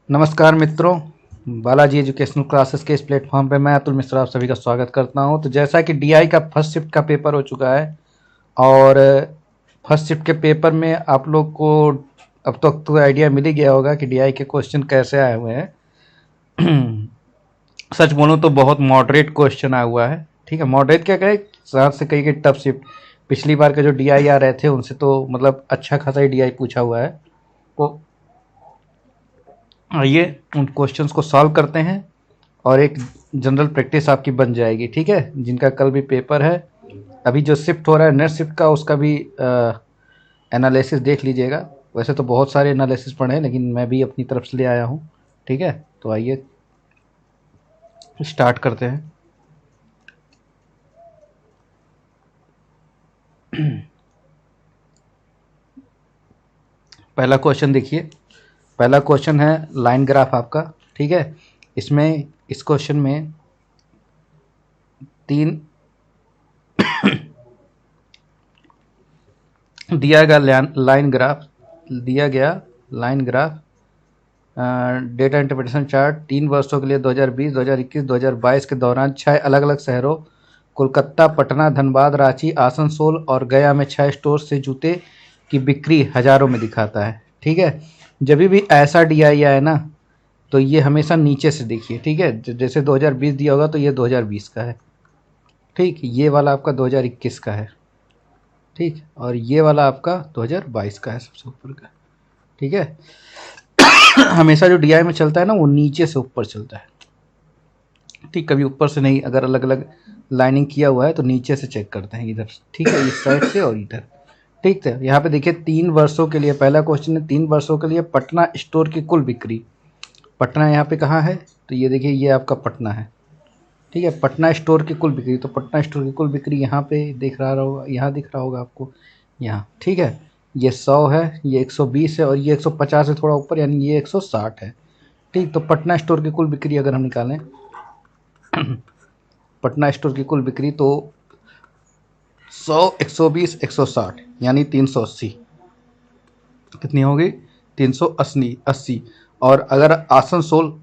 नमस्कार मित्रों, Balaji educational classes के इस प्लेटफॉर्म पे मैं अतुल मिश्रा आप सभी का स्वागत करता हूं। तो जैसा कि डीआई का फर्स्ट शिफ्ट का पेपर हो चुका है और फर्स्ट शिफ्ट के पेपर में आप लोग को अब तक तो आइडिया मिल ही गया होगा कि डीआई के क्वेश्चन कैसे आए हुए हैं। सच बोलूं तो बहुत मॉडरेट क्वेश्चन आया हुआ है। ठीक है, मॉडरेट क्या कहे, साथ से कई टफ शिफ्ट पिछली बार के जो डीआई आ रहे थे उनसे तो मतलब अच्छा खासा ही डीआई पूछा हुआ है। तो आइए उन क्वेश्चंस को सॉल्व करते हैं और एक जनरल प्रैक्टिस आपकी बन जाएगी। ठीक है, जिनका कल भी पेपर है, अभी जो शिफ्ट हो रहा है नेक्स्ट शिफ्ट का, उसका भी एनालिसिस देख लीजिएगा। वैसे तो बहुत सारे एनालिसिस पढ़े हैं लेकिन मैं भी अपनी तरफ से ले आया हूँ। ठीक है, तो आइए स्टार्ट करते हैं। पहला क्वेश्चन देखिए, पहला क्वेश्चन है लाइन ग्राफ आपका। ठीक है, इसमें इस क्वेश्चन में तीन दिया गया line graph data interpretation chart 3 वर्षों के लिए 2020, 2021, 2022 के दौरान 6 अलग अलग शहरों कोलकाता, पटना, धनबाद, रांची, आसनसोल और गया में 6 स्टोर से जूते की बिक्री हजारों में दिखाता है। ठीक है, जब भी ऐसा डीआई आए ना तो ये हमेशा नीचे से देखिए। ठीक है, जैसे 2020 दिया होगा तो ये 2020 का है। ठीक, ये वाला आपका 2021 का है। ठीक, और ये वाला आपका 2022 का है, सबसे ऊपर का। ठीक है, हमेशा जो डीआई में चलता है ना वो नीचे से ऊपर चलता है। ठीक, कभी ऊपर से नहीं। अगर अलग अलग लाइनिंग किया हुआ है तो नीचे से चेक करते हैं इधर। ठीक है, इस साइड से और इधर। ठीक है, यहाँ पे देखिए 3 वर्षों के लिए, पहला क्वेश्चन है 3 वर्षों के लिए पटना स्टोर की कुल बिक्री। पटना यहाँ पे कहाँ है, तो ये देखिए ये आपका पटना है। ठीक है, पटना स्टोर की कुल बिक्री, तो पटना स्टोर की कुल बिक्री यहाँ पे दिख रहा होगा, यहाँ दिख रहा होगा आपको, यहाँ। ठीक है, ये 100 है, ये 120 है और ये 150 से थोड़ा ऊपर, यानी ये 160 है। ठीक, तो पटना स्टोर की कुल बिक्री अगर हम निकालें पटना स्टोर की कुल बिक्री, तो 100, 120, 160 यानी 380 कितनी होगी, 380। और अगर आसनसोल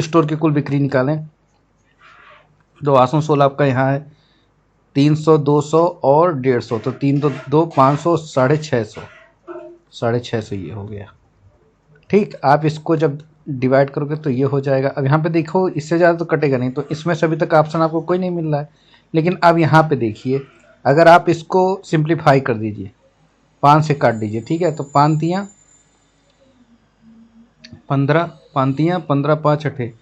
स्टोर की कुल बिक्री निकालें तो आसनसोल आपका यहाँ है 300, 200 और 150, तो 3 तो 2, 500, 650, 650 ये हो गया। ठीक, आप इसको जब डिवाइड करोगे तो ये हो जाएगा। अब यहाँ पे देखो, इससे ज़्यादा तो कटेगा नहीं, तो इसमें से अभी तक ऑप्शन आपको कोई नहीं मिल रहा है। लेकिन अब यहाँ पे देखिए, अगर आप इसको सिंप्लीफाई कर दीजिए, 5 से काट दीजिए। ठीक है, तो 5 15, 15, 5 अठे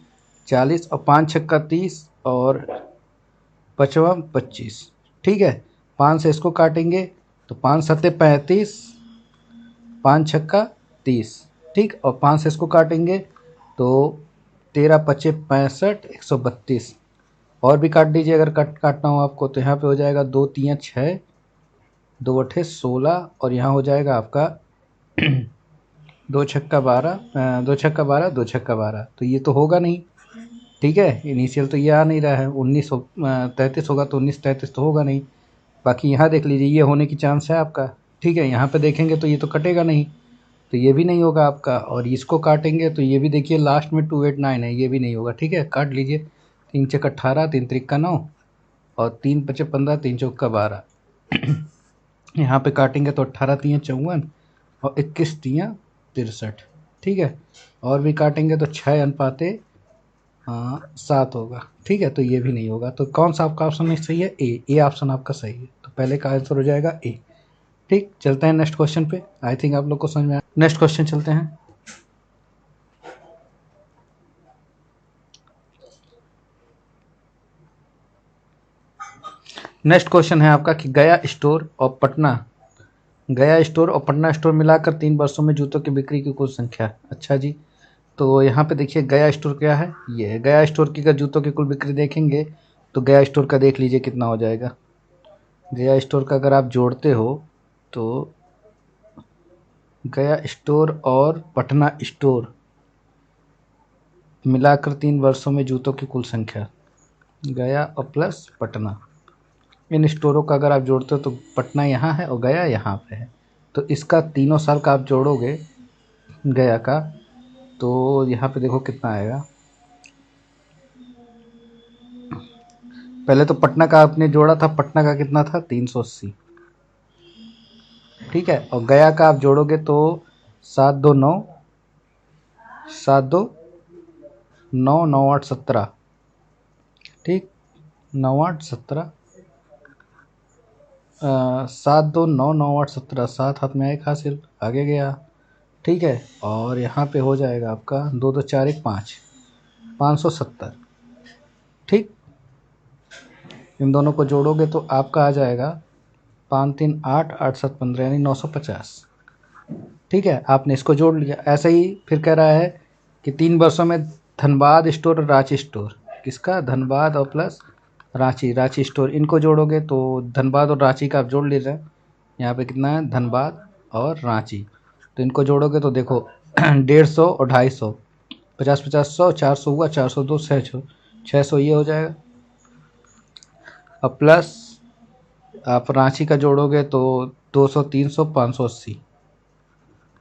40 और 5 छक्का 30 और 5वां 25। ठीक है, 5 से इसको काटेंगे तो 5 सत्ते 35, 5 छक्का 30। ठीक, और 5 से इसको काटेंगे तो 13 पचे 65, 132। और भी काट दीजिए अगर काटना हो आपको, तो यहाँ पे हो जाएगा 2 3 6, 2 अठे 16 और यहाँ हो जाएगा आपका 2 छक्का 12, 2 छक्का 12, 2 छक्का 12, तो ये तो होगा नहीं। ठीक है, इनिशियल तो ये आ नहीं रहा है। 1933 होगा तो 1933 तो होगा नहीं। बाकी यहाँ देख लीजिए, ये होने की चांस है आपका। ठीक है, यहाँ पे देखेंगे तो ये तो कटेगा नहीं, तो ये भी नहीं होगा आपका। और इसको काटेंगे तो ये भी देखिए लास्ट में 289 है, ये भी नहीं होगा। ठीक है, काट लीजिए। 3 छक्का 18, 3 त्रिक्का 9 और 3 पचे 15, 3 चौका 12। यहाँ पे काटेंगे तो 18 3 54 और 21 3 63। ठीक है, और भी काटेंगे तो 6 अनुपाते 7 होगा। ठीक है, तो ये भी नहीं होगा। तो कौन सा आपका ऑप्शन सही है, ए ऑप्शन आपका सही है। तो पहले का आंसर हो जाएगा ए। ठीक, चलते हैं नेक्स्ट क्वेश्चन पे। आई थिंक आप लोग को समझ में आया। नेक्स्ट क्वेश्चन चलते हैं। नेक्स्ट क्वेश्चन है आपका कि गया स्टोर और पटना स्टोर मिलाकर 3 वर्षों में जूतों की बिक्री की कुल संख्या। अच्छा जी, तो यहाँ पे देखिए गया स्टोर क्या है, ये है गया स्टोर की। अगर जूतों की कुल बिक्री देखेंगे तो गया स्टोर का देख लीजिए कितना हो जाएगा। गया स्टोर का अगर आप जोड़ते हो तो गया स्टोर और पटना स्टोर मिलाकर 3 वर्षों में जूतों की कुल संख्या, गया और प्लस पटना, इन स्टोरों का अगर आप जोड़ते हो तो पटना यहाँ है और गया यहाँ पे है। तो इसका तीनों साल का आप जोड़ोगे गया का, तो यहाँ पे देखो कितना आएगा। पहले तो पटना का आपने जोड़ा था, पटना का कितना था 380, ठीक है। और गया का आप जोड़ोगे तो 729, 729 9 8 17, ठीक, 9 8 17, 729 9 8 17, 7 हाथ में एक हासिल, आगे गया, ठीक है। और यहाँ पे हो जाएगा आपका 2 2 4 1 5, 570, ठीक। इन दोनों को जोड़ोगे तो आपका आ जाएगा 5 3 8 8 7 15, यानी 950, ठीक है। आपने इसको जोड़ लिया। ऐसे ही फिर कह रहा है कि 3 वर्षों में धनबाद स्टोर और रांची स्टोर, किसका, धनबाद और प्लस रांची स्टोर, इनको जोड़ोगे तो धनबाद और रांची का आप जोड़ ले रहे हैं। यहाँ पे कितना है, धनबाद और रांची, तो इनको जोड़ोगे तो देखो 150 और 250, 50 50 100, 400 हुआ, 402 600, 600 ये हो जाएगा। और प्लस आप रांची का जोड़ोगे तो 200 300 580,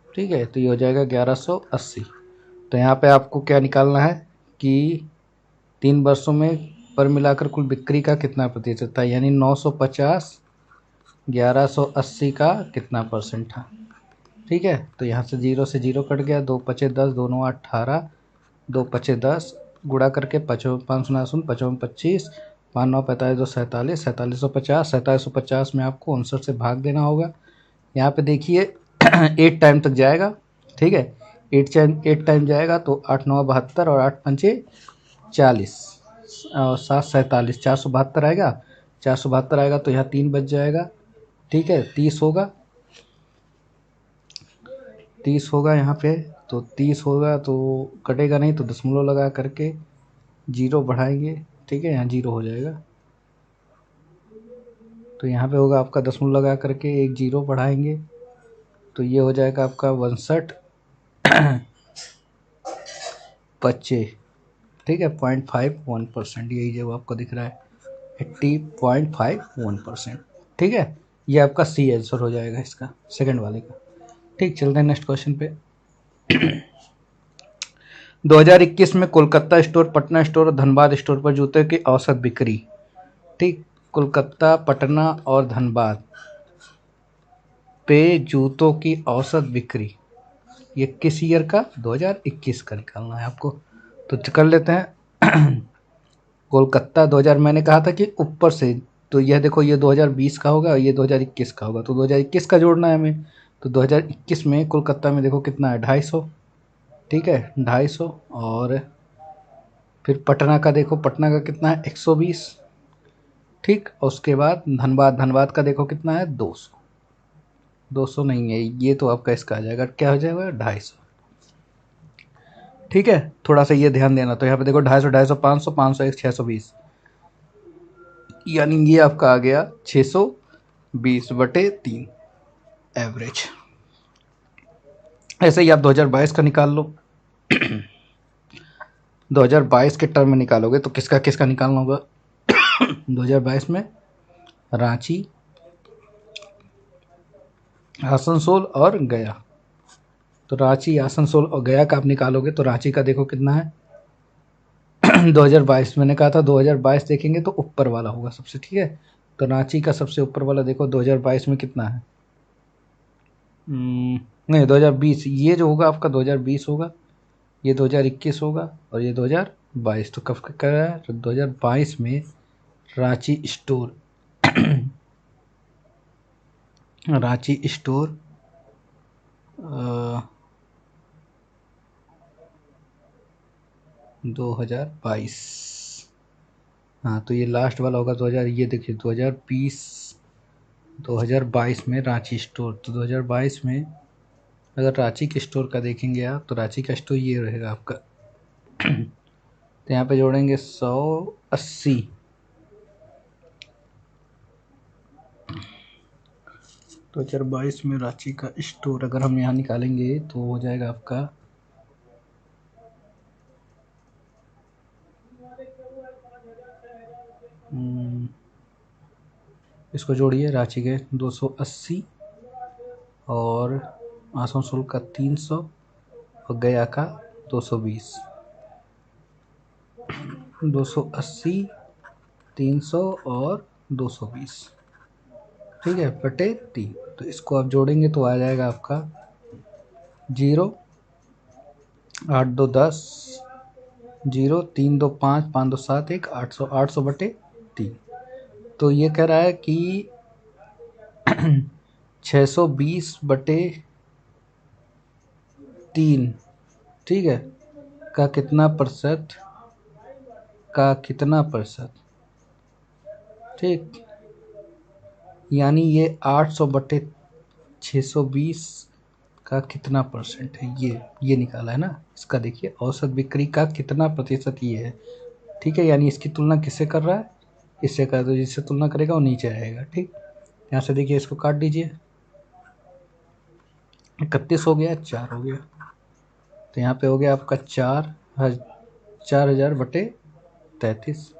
ठीक है। तो ये हो जाएगा 1180। तो यहाँ पे आपको क्या निकालना है कि 3 वर्षों में पर मिलाकर कुल बिक्री का कितना प्रतिशत था, यानी 950 1180 का कितना परसेंट था, ठीक है। तो यहाँ से 0 से 0 कट गया, 2 5 10, 2 9 18, 2 5 10, गुणा करके 55 55 25, 5 9 45 2 47, 4750, 4750 में आपको 59 से भाग देना होगा। यहाँ पे देखिए 8 टाइम तक जाएगा, ठीक है। 8 टाइम जाएगा तो 8 9 72 और 8 पंचे 40 और 7 47, 472 आएगा, 472 आएगा तो यहाँ 3 बच जाएगा, ठीक है। 30 होगा, 30 होगा यहाँ पे, तो 30 होगा तो कटेगा नहीं, तो दशमलव लगा करके 0 बढ़ाएंगे, ठीक है। यहाँ 0 हो जाएगा, तो यहाँ पे होगा आपका दशमलव लगा करके एक 0 बढ़ाएंगे, तो ये हो जाएगा आपका 62 बच्चे, ठीक है, 0.51%, यही जो आपको दिख रहा है 80.51%, ठीक है। ये आपका सी आंसर हो जाएगा इसका, सेकंड वाले का, ठीक। चलते हैं नेक्स्ट क्वेश्चन पे। 2021 में कोलकाता स्टोर, पटना स्टोर और धनबाद स्टोर पर जूते की औसत बिक्री, ठीक। कोलकाता, पटना और धनबाद पे जूतों की औसत बिक्री, ये किस ईयर का, 2021 का निकालना है आपको। तो कर लेते हैं। कोलकाता 2000, मैंने कहा था कि ऊपर से, तो यह देखो ये 2020 का होगा और ये 2021 का होगा, तो 2021 का जोड़ना है हमें। तो 2021 में कोलकाता में देखो कितना है, 250, ठीक है, 250। और फिर पटना का देखो, पटना का कितना है, 120, ठीक। और उसके बाद धनबाद का देखो कितना है, 200, 200 नहीं है ये, तो आपका इसका आ जाएगा, क्या हो जाएगा, 250, ठीक है। थोड़ा सा ये ध्यान देना, तो यहाँ पे देखो 250 250 500 501 620, यानी ये आपका आ गया 620/3 एवरेज। ऐसे ही आप 2022 का निकाल लो। 2022 के टर्म में निकालोगे तो किसका किसका निकालना होगा। 2022 में रांची, आसनसोल और गया, तो रांची, आसनसोल और गया का आप निकालोगे तो रांची का देखो कितना है। 2022 मैंने कहा था 2022 देखेंगे तो ऊपर वाला होगा सबसे, ठीक है। तो रांची का सबसे ऊपर वाला देखो 2022 में कितना है, नहीं 2020, ये जो होगा आपका 2020 होगा, ये 2021 होगा और ये 2022, तो कब का कर रहा है, तो 2022 में रांची स्टोर, रांची स्टोर 2022, हाँ तो ये लास्ट वाला होगा 2000, ये देखिए 2020 2022 में रांची स्टोर, तो 2022 में अगर रांची के स्टोर का देखेंगे आप, तो रांची का स्टोर ये रहेगा आपका। तो यहाँ पे जोड़ेंगे 180, 2022 में रांची का स्टोर अगर हम यहाँ निकालेंगे तो हो जाएगा आपका इसको जोड़िए, रांची के 280 और आसनसोल का 300 और गया का 220, 280, 300 और 220, ठीक है, बटे 3। तो इसको आप जोड़ेंगे तो आ जाएगा आपका 0, 8 2 10, 0, 3 2 5, 5 2 7, 1, 800, 800 बटे 3। तो ये कह रहा है कि 620 बटे 3, ठीक है, का कितना प्रतिशत, ठीक, यानी ये 800 बटे 620 का कितना परसेंट है, ये निकाला है ना। इसका देखिए औसत बिक्री का कितना प्रतिशत ये है, ठीक है, यानी इसकी तुलना किससे कर रहा है, इससे कर, तो जिससे तुलना करेगा वो नीचे आएगा, ठीक। यहाँ से देखिए इसको काट दीजिए, 31 हो गया, 4 हो गया, तो यहाँ पे हो गया आपका 4000 बटे 33।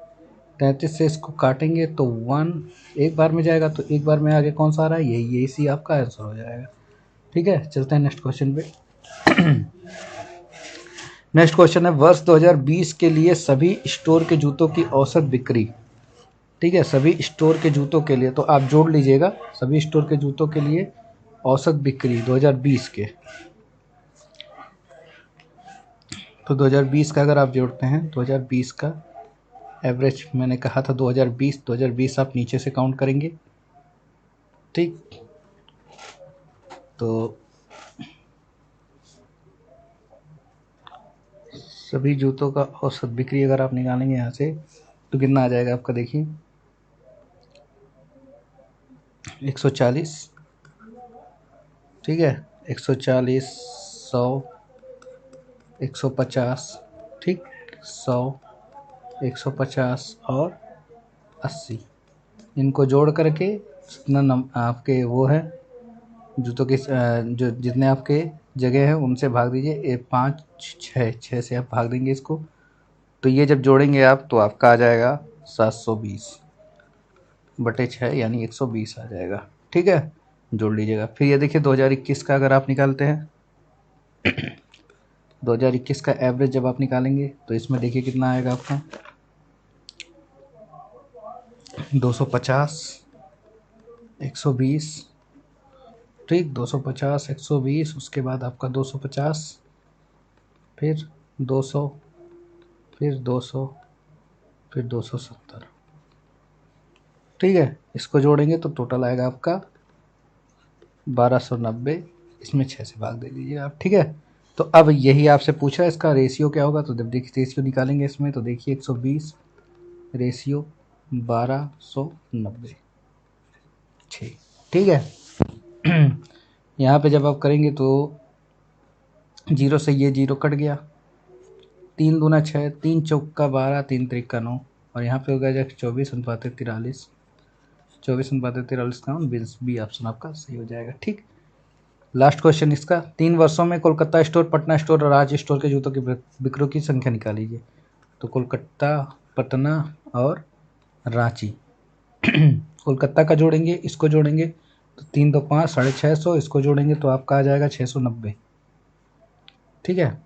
33 से इसको काटेंगे तो 1 एक बार में जाएगा, तो एक बार में आगे कौन सा आ रहा है, यही सी आपका आंसर हो जाएगा, ठीक है। चलते हैं नेक्स्ट क्वेश्चन पे। नेक्स्ट क्वेश्चन है, वर्ष 2020 के लिए सभी स्टोर के जूतों की औसत बिक्री, ठीक है, सभी स्टोर के जूतों के लिए, तो आप जोड़ लीजिएगा सभी स्टोर के जूतों के लिए औसत बिक्री 2020 के। तो 2020 का अगर आप जोड़ते हैं, 2020 का एवरेज मैंने कहा था 2020 आप नीचे से काउंट करेंगे, ठीक। तो सभी जूतों का औसत बिक्री अगर आप निकालेंगे यहाँ से तो कितना आ जाएगा आपका, देखिए 140, ठीक है, 140, 100, 150, ठीक, 100, 150 और 80, इनको जोड़ करके जितना आपके वो है जूतों के जो जितने आपके जगह है उनसे भाग दीजिए, 5 6 से आप भाग देंगे इसको, तो ये जब जोड़ेंगे आप तो आपका आ जाएगा 720 बटे 6, यानी 120 आ जाएगा, ठीक है, जोड़ लीजिएगा। फिर ये देखिए 2021 का अगर आप निकालते हैं 2021 का एवरेज जब आप निकालेंगे तो इसमें देखिए कितना आएगा आपका 250, 120, ठीक, 250, 120, उसके बाद आपका 250, फिर 200, फिर 200, फिर 270, ठीक है। इसको जोड़ेंगे तो टोटल आएगा आपका 1290, इसमें 6 से भाग दे दीजिए आप, ठीक है। तो अब यही आपसे पूछा है इसका रेशियो क्या होगा, तो जब देखिए रेशियो निकालेंगे इसमें तो देखिए 120 रेशियो 1290, 6, ठीक है। यहाँ पे जब आप करेंगे तो 0 से ये 0 कट गया, 3 दूना 6, 3 चौका 12, 3 त्रिका 9, और यहाँ पे हो गया 24:43, 24:43 का बी ऑप्शन आपका सही हो जाएगा, ठीक। लास्ट क्वेश्चन इसका, 3 वर्षों में कोलकाता स्टोर, पटना स्टोर और राज्य स्टोर के जूतों की बिक्री की संख्या निकालिए। तो कोलकाता, पटना और रांची। कोलकाता का जोड़ेंगे, इसको जोड़ेंगे तो 3 2 5, 650, इसको जोड़ेंगे तो आपका आ जाएगा 690, ठीक है,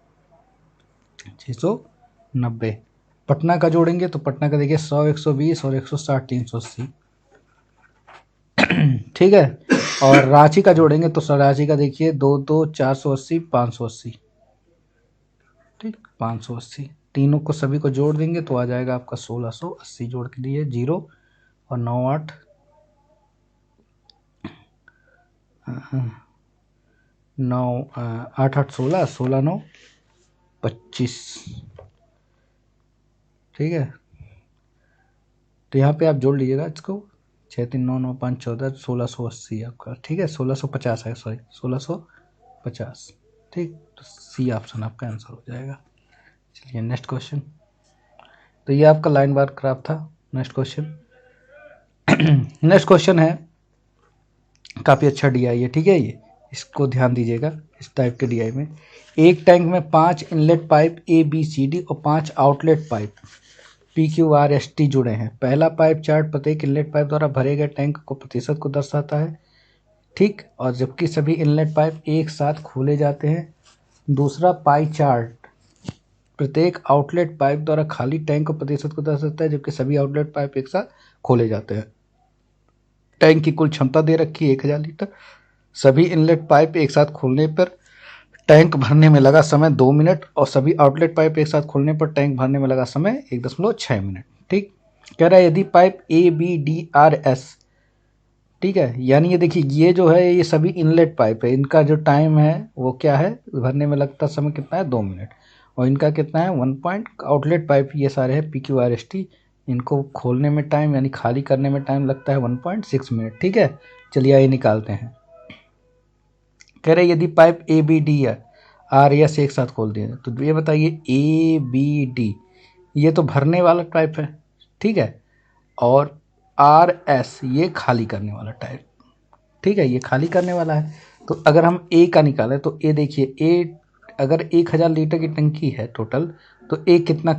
690। पटना का जोड़ेंगे तो पटना का देखिए 100, 120 और 160, 380, ठीक है। और रांची का जोड़ेंगे तो रांची का देखिए 2 2, 480, 580, ठीक, 580, तीनों को सभी को जोड़ देंगे तो आ जाएगा आपका 1680, जोड़ के दिए 0 और 9 8 9 8 8 16, 16 9 25, ठीक है। तो यहाँ पे आप जोड़ लीजिएगा इसको, 6 3 9 9 5 14, 1680 आपका, ठीक है, 1650 है, सॉरी 1650, ठीक। तो सी ऑप्शन आपका आंसर हो जाएगा। चलिए नेक्स्ट क्वेश्चन। तो ये आपका लाइन बार ग्राफ था। नेक्स्ट क्वेश्चन, नेक्स्ट क्वेश्चन है काफ़ी अच्छा डीआई है, ठीक है, ये इसको ध्यान दीजिएगा। इस टाइप के डीआई में एक टैंक में 5 इनलेट पाइप ABCD और 5 आउटलेट पाइप PQRST जुड़े हैं। पहला पाइप चार्ट प्रत्येक इनलेट पाइप द्वारा भरे गए टैंक को प्रतिशत को दर्शाता है, ठीक। और जबकि सभी इनलेट पाइप एक साथ खोले जाते हैं दूसरा पाई चार्ट प्रत्येक आउटलेट पाइप द्वारा खाली टैंक के प्रतिशत को दर्शाता है, जबकि सभी आउटलेट पाइप एक साथ खोले जाते हैं। टैंक की कुल क्षमता दे रखी है 1000 लीटर। सभी इनलेट पाइप एक साथ खोलने पर टैंक भरने में लगा समय 2 मिनट और सभी आउटलेट पाइप एक साथ खोलने पर टैंक भरने में लगा समय 1.6 मिनट। ठीक, कह रहा है यदि पाइप ABDRS, ठीक है, यानी ये देखिए ये जो है ये सभी इनलेट पाइप है, इनका जो टाइम है वो क्या है, भरने में लगता समय कितना है 2 मिनट, और इनका कितना है 1 पॉइंट। आउटलेट पाइप ये सारे हैं PQRST, इनको खोलने में टाइम यानी खाली करने में टाइम लगता है 1.6 मिनट। ठीक है, चलिए आइए निकालते हैं। कह रहे यदि पाइप ABDRS एक साथ खोल दिए तो ये बताइए ABD ये तो भरने वाला टाइप है, ठीक है, और RS ये खाली करने वाला टाइप, ठीक है, ये खाली करने वाला है। तो अगर हम A का निकालें तो A देखिए A अगर 1000 लीटर की टंकी है टोटल, तो A कितना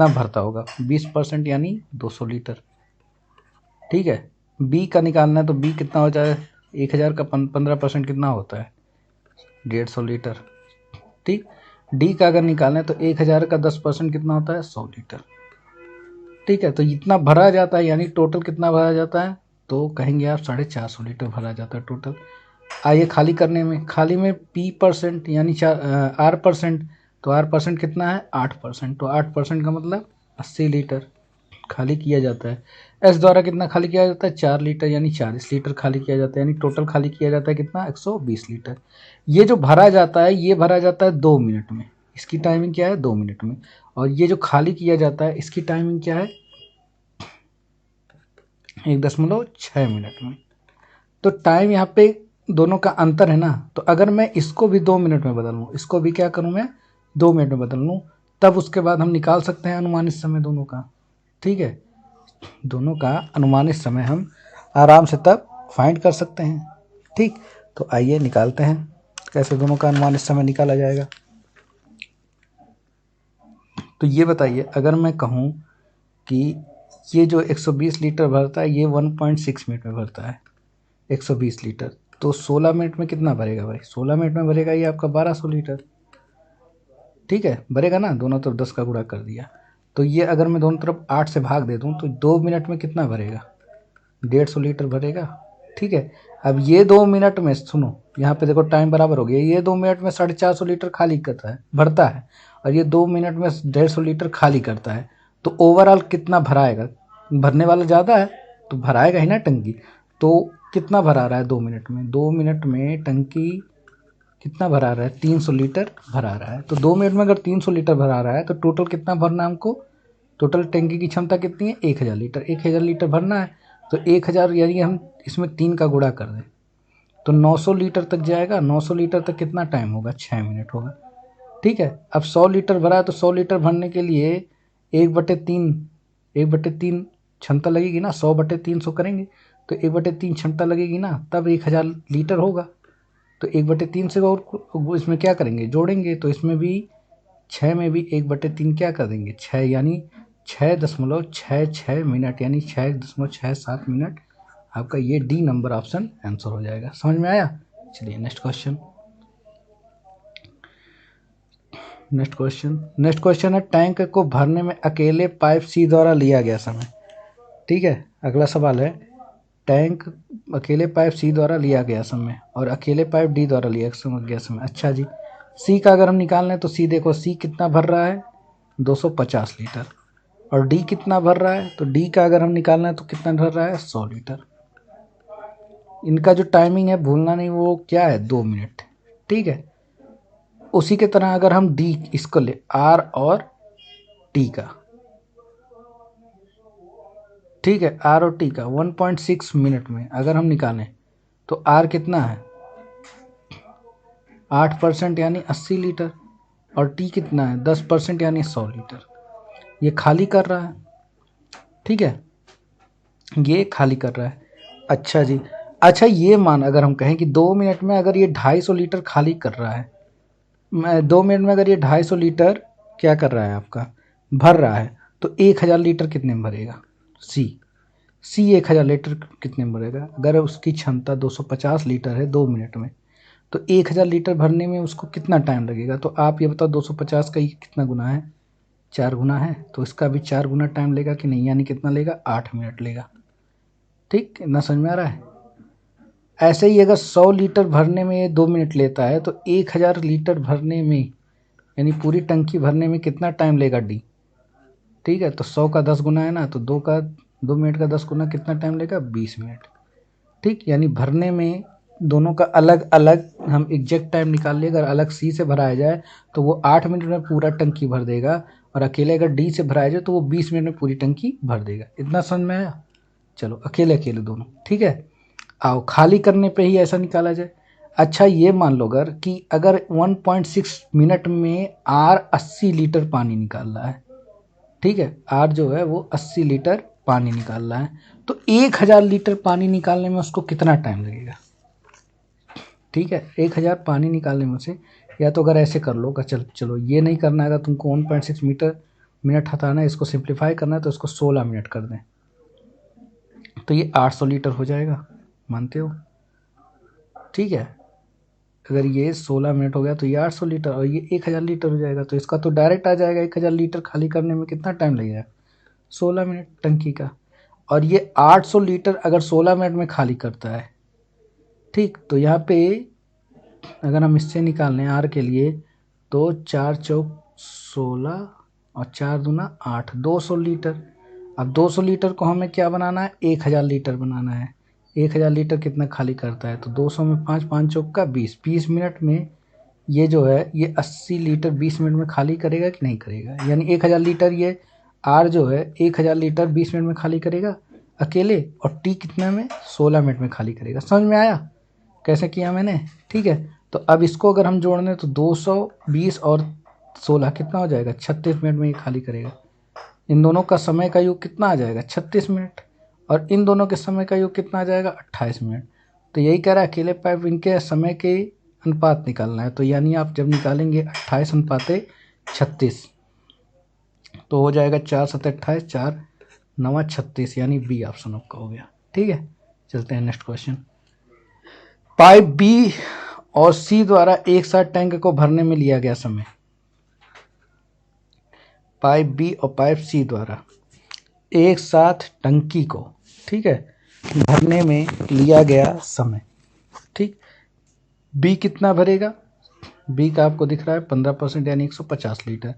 भरता होगा 20% यानी 200 लीटर। ठीक है, B का निकालना है तो B कितना हो जाए 1000 का 15% कितना होता है 150 लीटर। ठीक, D का अगर निकालना है तो 1000 का 10% कितना होता है 100 लीटर। ठीक है, तो इतना भरा जाता है यानी टोटल कितना भरा जाता है, तो कहेंगे आप 450 लीटर भरा जाता है टोटल। आइए खाली करने में, खाली में P% यानी R%, तो R% कितना है 8%, तो 8% का मतलब 80 लीटर खाली किया जाता है। S द्वारा कितना खाली किया जाता है 4 लीटर यानी 40 लीटर खाली किया जाता है, यानी टोटल खाली किया जाता है कितना 120 लीटर। ये जो भरा जाता है ये भरा जाता है 2 मिनट में, इसकी टाइमिंग क्या है 2 मिनट में, और ये जो खाली किया जाता है इसकी टाइमिंग क्या है 1.6 मिनट में। तो टाइम यहाँ पे दोनों का अंतर है ना, तो अगर मैं इसको भी 2 मिनट में बदल लूँ, इसको भी क्या करूँ मैं 2 मिनट में बदल लूँ, तब उसके बाद हम निकाल सकते हैं अनुमानित समय दोनों का। ठीक है, दोनों का अनुमानित समय हम आराम से तब फाइंड कर सकते हैं। ठीक, तो आइए निकालते हैं कैसे दोनों का अनुमानित समय निकाला जाएगा। तो ये बताइए अगर मैं कहूँ कि ये जो 120 लीटर भरता है ये 1.6 मिनट में भरता है 120 लीटर, तो 16 मिनट में कितना भरेगा भाई, 16 मिनट में भरेगा ये आपका 1200 लीटर। ठीक है, भरेगा ना, दोनों तरफ 10 का गुणा कर दिया, तो ये अगर मैं दोनों तरफ 8 से भाग दे दूँ तो 2 मिनट में कितना भरेगा 150 लीटर भरेगा। ठीक है, अब ये 2 मिनट में सुनो यहाँ पे देखो टाइम बराबर हो गया, ये 2 मिनट में 450 लीटर खाली करता है भरता है, और ये 2 मिनट में 150 लीटर खाली करता है, तो ओवरऑल कितना भराएगा, भरने वाला ज़्यादा है तो भराएगा ही ना टंकी। तो कितना भरा रहा है 2 मिनट में, 2 मिनट में टंकी कितना भरा रहा है 300 लीटर भरा रहा है। तो 2 मिनट में अगर 300 लीटर भरा रहा है तो टोटल कितना भरना है हमको, टोटल टंकी की क्षमता कितनी है 1000 लीटर, 1000 लीटर भरना है, तो 1000 यानी हम इसमें 3 का गुणा कर दें तो 900 लीटर तक जाएगा, 900 लीटर तक कितना टाइम होगा 6 मिनट होगा। ठीक है, अब 100 लीटर भरा है तो 100 लीटर भरने के लिए 1/3 क्षमता लगेगी ना, 100/300 करेंगे तो 1/3 क्षमता लगेगी ना, तब 1000 लीटर होगा। तो 1/3 से और इसमें क्या करेंगे जोड़ेंगे, तो इसमें भी 6 में भी 1/3 क्या कर देंगे 6 यानी 6.66 मिनट यानी 6.67 मिनट, आपका ये डी नंबर ऑप्शन आंसर हो जाएगा। समझ में आया। चलिए नेक्स्ट क्वेश्चन है टैंक को भरने में अकेले पाइप C द्वारा लिया गया समय। ठीक है, अगला सवाल है टैंक अकेले पाइप C द्वारा लिया गया समय और अकेले पाइप D द्वारा लिया गया समय। अच्छा जी, C का अगर हम निकाल लें तो C देखो C कितना भर रहा है 250 लीटर, और D कितना भर रहा है, तो D का अगर हम निकालना है तो कितना भर रहा है 100 लीटर। इनका जो टाइमिंग है भूलना नहीं, वो क्या है 2 मिनट। ठीक है, उसी के तरह अगर हम D इसको ले R और T का, ठीक है, R और T का 1.6 मिनट में अगर हम निकालें तो R कितना है 8% यानी 80 लीटर, और T कितना है 10% यानी 100 लीटर। ये खाली कर रहा है, ठीक है, ये खाली कर रहा है। अच्छा जी, अच्छा ये मान अगर हम कहें कि 2 मिनट में अगर ये 250 लीटर खाली कर रहा है, 2 मिनट में अगर ये 250 लीटर क्या कर रहा है आपका भर रहा है, तो 1000 लीटर कितने में भरेगा C 1000 लीटर कितने में भरेगा, अगर उसकी क्षमता 250 लीटर है 2 मिनट में, तो 1000 लीटर भरने में उसको कितना टाइम लगेगा। तो आप ये बताओ 250 का ये कितना गुना है, 4 गुना है, तो इसका भी 4 गुना टाइम लेगा कि नहीं, यानी कितना लेगा, 8 मिनट लेगा। ठीक, इतना समझ में आ रहा है। ऐसे ही अगर 100 लीटर भरने में ये 2 मिनट लेता है तो 1000 लीटर भरने में यानी पूरी टंकी भरने में कितना टाइम लेगा डी। ठीक है, तो 100 का 10 गुना है ना, तो 2 मिनट का 10 गुना कितना टाइम लेगा, 20 मिनट। ठीक, यानी भरने में दोनों का अलग अलग हम एग्जैक्ट टाइम निकाल लिए। अगर अलग सी से भराया जाए तो वो 8 मिनट में पूरा टंकी भर देगा, और अकेले अगर डी से भराया जाए तो वो 20 मिनट में पूरी टंकी भर देगा। इतना समझ में आया। चलो अकेले अकेले दोनों। ठीक है, आओ खाली करने पे ही ऐसा निकाला जाए। अच्छा ये मान लो अगर 1.6 मिनट में आर 80 लीटर पानी निकाल रहा है। ठीक है, आर जो है वो 80 लीटर पानी निकाल रहा है, तो 1000 लीटर पानी निकालने में उसको कितना टाइम लगेगा। ठीक है, 1000 पानी निकालने में से, या तो अगर ऐसे कर लो, चलो ये नहीं करना है, तुमको 1.6 मिनट हटाना है, इसको सिंप्लीफाई करना है, तो इसको 16 मिनट कर दें, तो ये 800 लीटर हो जाएगा। मानते हो। ठीक है, अगर ये 16 मिनट हो गया तो ये 800 लीटर, और ये 1000 लीटर हो जाएगा, तो इसका तो डायरेक्ट आ जाएगा 1000 लीटर खाली करने में कितना टाइम लगेगा, 16 मिनट टंकी का। और ये 800 लीटर अगर 16 मिनट में खाली करता है। ठीक, तो यहाँ पे अगर हम इससे निकाल लें आर के लिए, तो 4 चौक 16 और 4 दूना 8, 200 लीटर। अब 200 लीटर को हमें क्या बनाना है, 1000 लीटर बनाना है। 1000 लीटर कितना खाली करता है, तो 200 में 5, 5 चौक का 20, 20 मिनट में ये जो है ये 80 लीटर 20 मिनट में खाली करेगा कि नहीं करेगा। यानी 1000 लीटर ये आर जो है 1000 लीटर 20 मिनट में खाली करेगा अकेले, और टी कितना में, 16 मिनट में खाली करेगा। समझ में आया कैसे किया मैंने। ठीक है, तो अब इसको अगर हम जोड़ दें तो 220 और 16 कितना हो जाएगा, 36 मिनट में ये खाली करेगा। इन दोनों का समय का योग कितना आ जाएगा, 36 मिनट, और इन दोनों के समय का योग कितना आ जाएगा, 28 मिनट। तो यही कह रहा है अकेले पाइप इनके समय के अनुपात निकालना है। तो यानी आप जब निकालेंगे 28:36, तो हो जाएगा 4 7 28, 4 9 36, यानी बी ऑप्शन आपका हो गया। ठीक है, चलते हैं नेक्स्ट क्वेश्चन। पाइप बी और सी द्वारा एक साथ टैंक को भरने में लिया गया समय। पाइप बी और पाइप सी द्वारा एक साथ टंकी को, ठीक है, भरने में लिया गया समय। ठीक, बी कितना भरेगा, बी का आपको दिख रहा है 15% यानी 150 लीटर।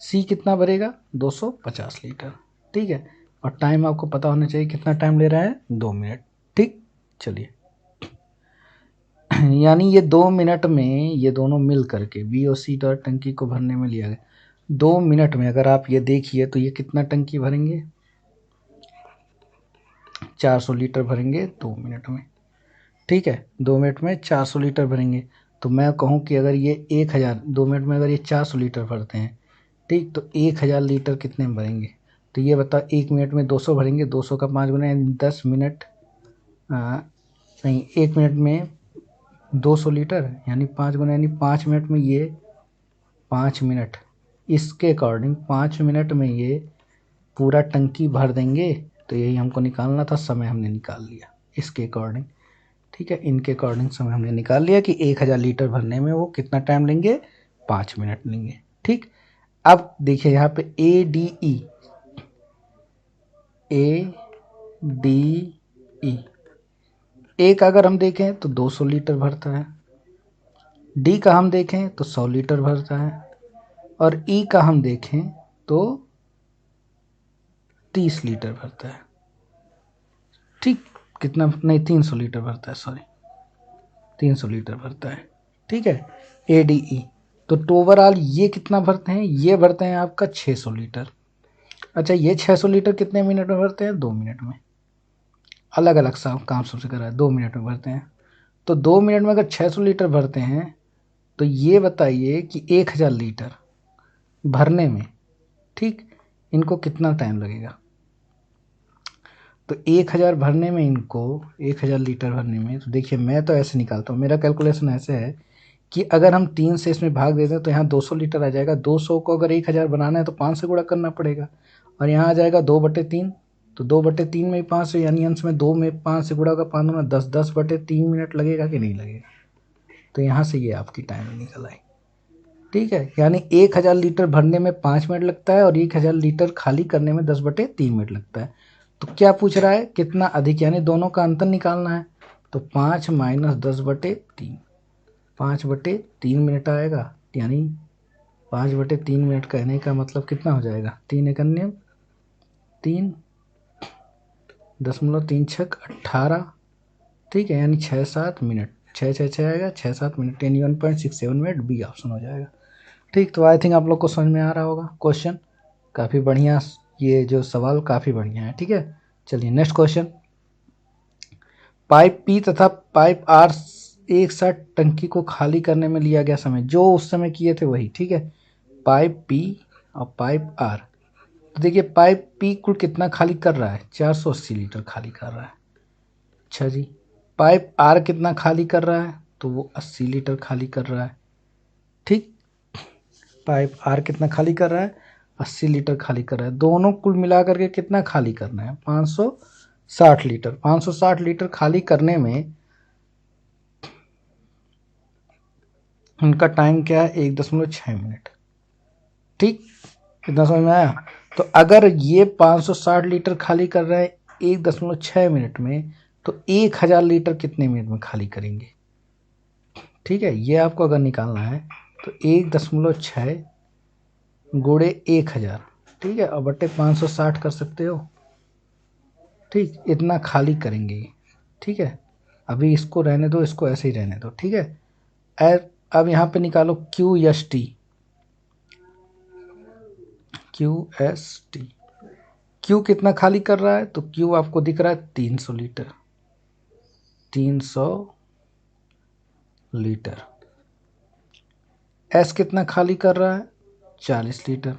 सी कितना भरेगा, 250 लीटर। ठीक है, और टाइम आपको पता होना चाहिए कितना टाइम ले रहा है, 2 मिनट। ठीक, चलिए यानी ये 2 मिनट में ये दोनों मिल करके बी और सी द्वारा टंकी को भरने में लिया गया 2 मिनट में। अगर आप ये देखिए तो ये कितना टंकी भरेंगे, 400 लीटर भरेंगे 2 मिनट में। ठीक है, 2 मिनट में 400 लीटर भरेंगे। तो मैं कहूँ कि अगर ये 1000 2 मिनट में अगर ये 400 लीटर भरते हैं, ठीक, तो 1000 लीटर कितने में भरेंगे। तो ये बताओ 1 मिनट में 200 भरेंगे, 200 का 5 गुना यानी 10 मिनट, नहीं 1 मिनट में 200 लीटर यानी 5 गुना यानी 5 मिनट में ये 5 मिनट, इसके अकॉर्डिंग 5 मिनट में ये पूरा टंकी भर देंगे। तो यही हमको निकालना था, समय हमने निकाल लिया इसके अकॉर्डिंग। ठीक है, इनके अकॉर्डिंग समय हमने निकाल लिया कि 1000 लीटर भरने में वो कितना टाइम लेंगे, 5 मिनट लेंगे। ठीक, अब देखिए यहाँ पे ए डी ई, ए का अगर हम देखें तो 200 लीटर भरता है, डी का हम देखें तो 100 लीटर भरता है, और ई का हम देखें तो 30 लीटर भरता है। ठीक, कितना, नहीं 300 लीटर भरता है, सॉरी 300 लीटर भरता है। ठीक है, ए डी ई। तो ओवरऑल ये कितना भरते हैं, ये भरते हैं आपका 600 लीटर। अच्छा, ये 600 लीटर कितने मिनट में भरते हैं, 2 मिनट में। अलग अलग सा काम सबसे करा है, 2 मिनट में भरते हैं। तो 2 मिनट में अगर 600 लीटर भरते हैं तो ये बताइए कि 1000 लीटर भरने में, ठीक, इनको कितना टाइम लगेगा। तो 1000 भरने में इनको, 1000 लीटर भरने में, तो देखिए मैं तो ऐसे निकालता हूँ, मेरा कैलकुलेशन ऐसे है कि अगर हम 3 से इसमें भाग देते हैं तो यहाँ 200 लीटर आ जाएगा। 200 को अगर 1000 बनाना है तो 5 से गुणा करना पड़ेगा, और यहाँ आ जाएगा 2/3। तो 2/3 में ही 5 यानी अंश में 2 में 5 से गुणा का 5 में 10, 10/3 मिनट लगेगा कि नहीं लगेगा। तो यहाँ से ये आपकी टाइमिंग निकल आई। ठीक है, यानी 1000 लीटर भरने में 5 मिनट लगता है और 1000 लीटर खाली करने में 10/3 मिनट लगता है। तो क्या पूछ रहा है, कितना अधिक, यानी दोनों का अंतर निकालना है। तो 5 - 10/3, 5/3 मिनट आएगा, यानी 5/3 मिनट कहने का मतलब कितना हो जाएगा, 3 एकन्य 3, 0.36 18। ठीक है, यानी 6-7 मिनट, 6 आएगा, 6-7 मिनट, यानी 1.67 मिनट, बी ऑप्शन हो जाएगा। ठीक, तो आई थिंक आप लोग को समझ में आ रहा होगा। क्वेश्चन काफ़ी बढ़िया, ये जो सवाल काफ़ी बढ़िया है। ठीक है, चलिए नेक्स्ट क्वेश्चन। पाइप पी तथा पाइप आर एक साथ टंकी को खाली करने में लिया गया समय, जो उस समय किए थे वही। ठीक है, पाइप पी और पाइप आर। तो देखिए पाइप पी कुल कितना खाली कर रहा है, 480 लीटर खाली कर रहा है। अच्छा जी, पाइप आर कितना खाली कर रहा है, तो वो 80 लीटर खाली कर रहा है। ठीक, पाइप आर कितना खाली कर रहा है, 80 लीटर खाली कर रहा है। दोनों कुल मिला करके कितना खाली करना है, 560 लीटर। 560 लीटर खाली करने में उनका टाइम क्या है, 1.6 मिनट। ठीक, कितना समझ में आया। तो अगर ये 560 लीटर खाली कर रहा है 1.6 मिनट में, तो 1000 लीटर कितने मिनट में खाली करेंगे। ठीक है, ये आपको अगर निकालना है तो 1.6 गुणे 1000, ठीक है, और बटे 560 कर सकते हो। ठीक, इतना खाली करेंगे। ठीक है, अभी इसको रहने दो, इसको ऐसे ही रहने दो। ठीक है, अब यहाँ पे निकालो क्यू एस टी। क्यू कितना खाली कर रहा है, तो क्यू आपको दिख रहा है 300 लीटर, 300 लीटर। एस कितना खाली कर रहा है, 40 लीटर।